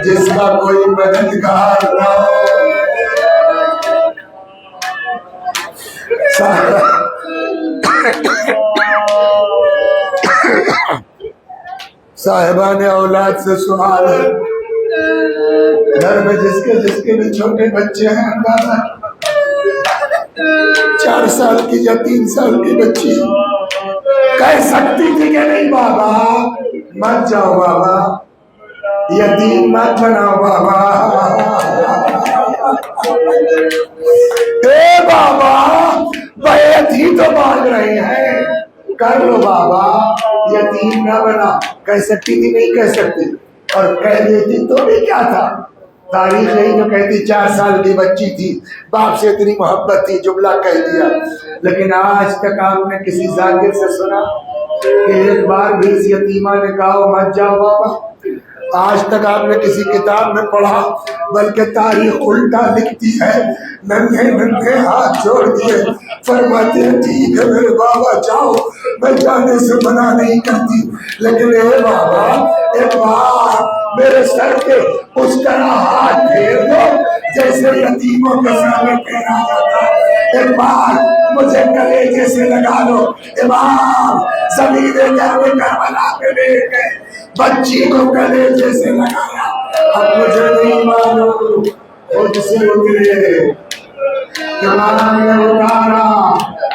A: جس کا کوئی مددگار نہ ہو۔ صاحبان اولاد سے سوال ہے، گھر میں جس کے بھی چھوٹے بچے ہیں، 4 سال کی یا 3 سال کی بچی کہہ سکتی تھی کہ نہیں بابا مت جاؤ، بابا یتیم مت بناؤ، بابا اے بابا بیعت ہی تو مانگ رہے ہیں، کر لو بابا یتیم نہ بنا۔ کہہ سکتی تھی نہیں کہہ سکتی، اور کہہ دیتی تو بھی کیا تھا؟ تاریخ نہیں جو کہتی 4 سال کی بچی تھی، باپ سے اتنی محبت تھی، جملہ کہہ دیا۔ لیکن آج تک آپ نے کسی ذاکر سے سنا کہ ایک بار بھی اس یتیمہ نے کہا مت جاؤ بابا؟ آج تک آپ نے کسی کتاب میں پڑھا؟ بلکہ تاریخ الٹا لکھتی ہے، ننھے ننھے ہاتھ جوڑ دیے، فرماتے ہیں ٹھیک ہے میرے بابا جاؤ، میں جانے سے منع نہیں کرتی، لیکن اے بابا ایک بار میرے سر کے اس طرح ہاتھ پھیر دو جیسے یتیموں کے سامنے پھیرا جاتا ہے، ایک بار مجھے کلیجے سے لگا لو۔ امام زمین کربلا پہ لے گئے، بچی کو کلیجے سے لگایا، اب مجھے نہیں معلوم خود سے اترے، امام نے اتارا،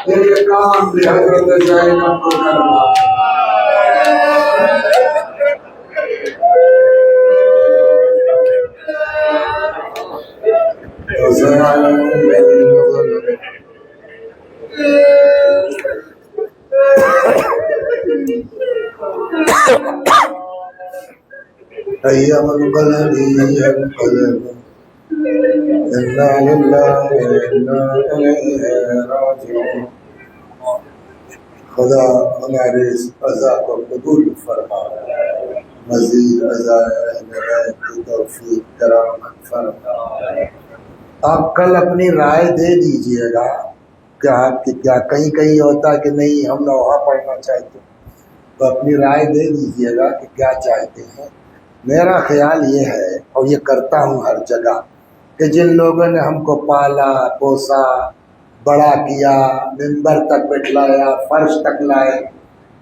A: یہ کام بھی حضرت زینب کو کرنا۔ أيام القلب القلب إنا لله وإنا إليه راجعون۔ خدا ہمارے اس عزا کو قبول فرما، مزید عزائے کی توفیق کرامت فرما۔ آپ کل اپنی رائے دے دیجئے گا کہ آپ کی کیا، کہیں ہوتا کہ نہیں ہم لوہا پڑھنا چاہتے، تو اپنی رائے دے دیجئے گا کہ کیا چاہتے ہیں۔ میرا خیال یہ ہے، اور یہ کرتا ہوں ہر جگہ، کہ جن لوگوں نے ہم کو پالا پوسا بڑا کیا، ممبر تک بٹھلایا، فرش تک لائے،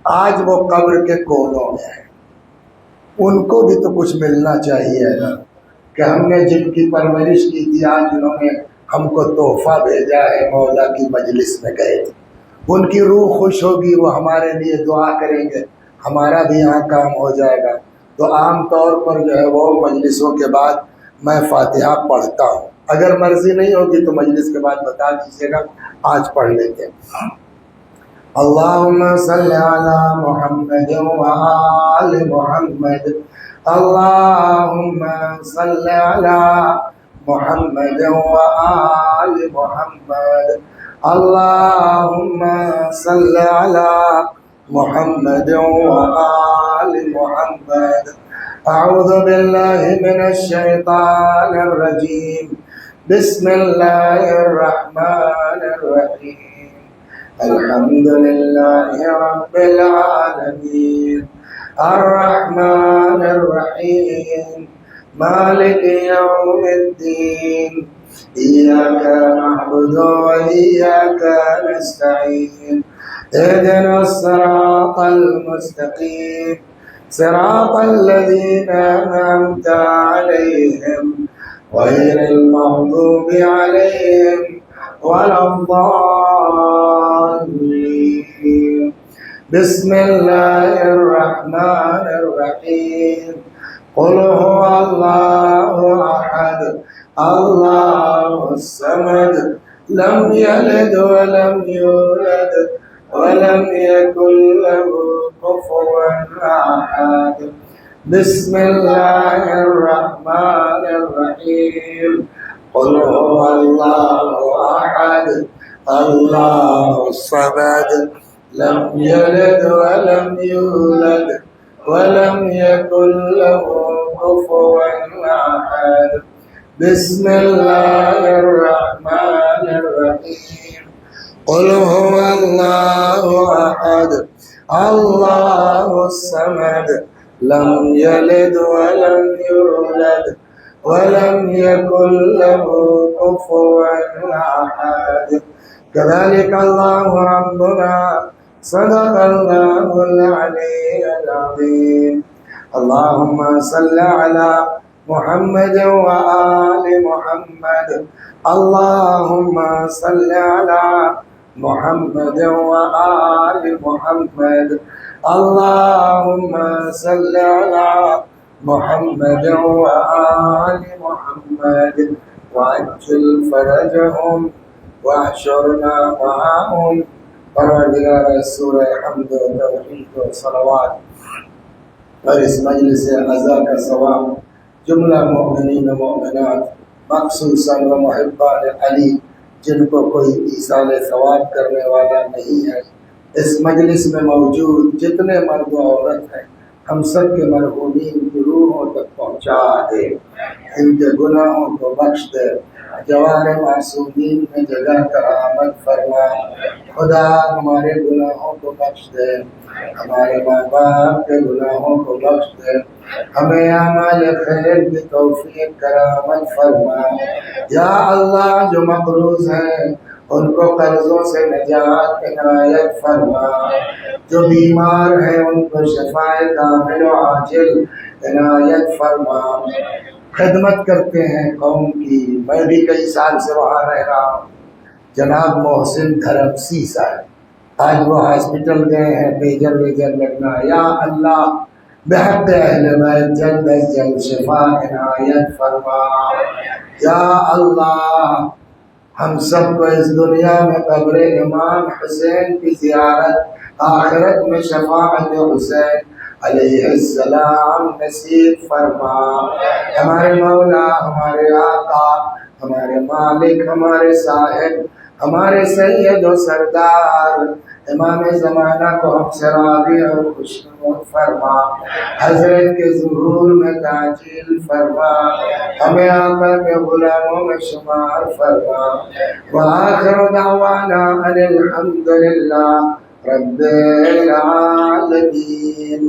A: آج وہ قبر کے کونوں میں ہیں، ان کو بھی تو کچھ ملنا چاہیے نا، کہ ہم نے جن کی پرورش کی تھی آج انہوں نے ہم کو تحفہ بھیجا ہے، مولا کی مجلس میں گئے تھے، ان کی روح خوش ہوگی، وہ ہمارے لیے دعا کریں گے، ہمارا بھی یہاں کام ہو جائے گا۔ تو عام طور پر جو ہے وہ مجلسوں کے بعد میں فاتحہ پڑھتا ہوں، اگر مرضی نہیں ہوگی تو مجلس کے بعد بتا دیجیے گا، آج پڑھ لیتے ہیں۔ اللہم صلی علی محمد وآل محمد، اللہم صلی علی محمد وآل محمد، اللہم صلی علی محمد وآل محمد۔ اعوذ باللہ من الشیطان الرجیم، بسم اللہ الرحمن الرحیم، الحمد للہ رب العالمین، الرحمن الرحیم، مالك يوم الدين إياك نعبد وإياك نستعين اهدنا الصراط المستقيم صراط الذين أنعمت عليهم غير المغضوب عليهم ولا الضالين بسم الله الرحمن الرحيم قل هو الله أحد الله الصمد لم يلد ولم يولد ولم يكن له كفوا أحد بسم الله الرحمن الرحيم قل هو الله أحد الله الصمد لم يلد ولم يولد ولم يكن له كفوا أحد بسم الله الرحمن الرحيم قل هو الله أحد الله الصمد لم يلد ولم يولد ولم يكن له كفوا أحد كذلك الله ربنا صدق الله العلي العظيم اللهم صل على محمد وآل محمد اللهم صل على محمد وآل محمد اللهم صل على محمد وآل محمد وعجل فرجهم واحشرنا معهم پروردگار سورہ حمد و توحید و صلوات اور اس مجلس عزا کا ثواب جملہ مومنین و مومنات مخصوصاً و محبان علی جن کو کوئی ایصال ثواب کرنے والا نہیں ہے، اس مجلس میں موجود جتنے مرد و عورت ہیں ہم سب کے مرحومین کی روحوں تک پہنچا دے، ان کے گناہوں کو بخش دے، جوار معصومین میں جگہ کرامت فرما۔ خدا ہمارے گناہوں کو بخش دے، ہمارے ماں باپ کے گناہوں کو بخش دے، ہمیں اعمال خیر کی توفیق کرامت فرما۔ یا اللہ جو مقروض ہیں ان کو قرضوں سے نجات عنایت فرما، جو بیمار ہیں ان کو شفائے کامل و عاجل عنایت فرما۔ خدمت کرتے ہیں قوم کی، میں بھی کئی سال سے وہاں رہ رہا ہوں، جناب محسن دھرمسی صاحب آج وہ ہاسپٹل گئے ہیں، بیجر لگنا، یا اللہ بحق اہل بیت جلد از جلد شفا عنایت فرما۔ یا اللہ ہم سب کو اس دنیا میں قبر امام حسین کی زیارت، آخرت میں شفاعت حسین علیہ السلام نصیب فرما۔ ہمارے مولا، ہمارے آقا، ہمارے مالک، ہمارے صاحب، ہمارے سید و سردار امام زمانہ کو ہم سے راضی اور خوشنود فرما، حضرت کے ظہور میں تعجیل فرما، ہمیں آقا کے غلاموں میں شمار فرما۔ وآخر دعوانا ان الحمد للہ رب العالمین۔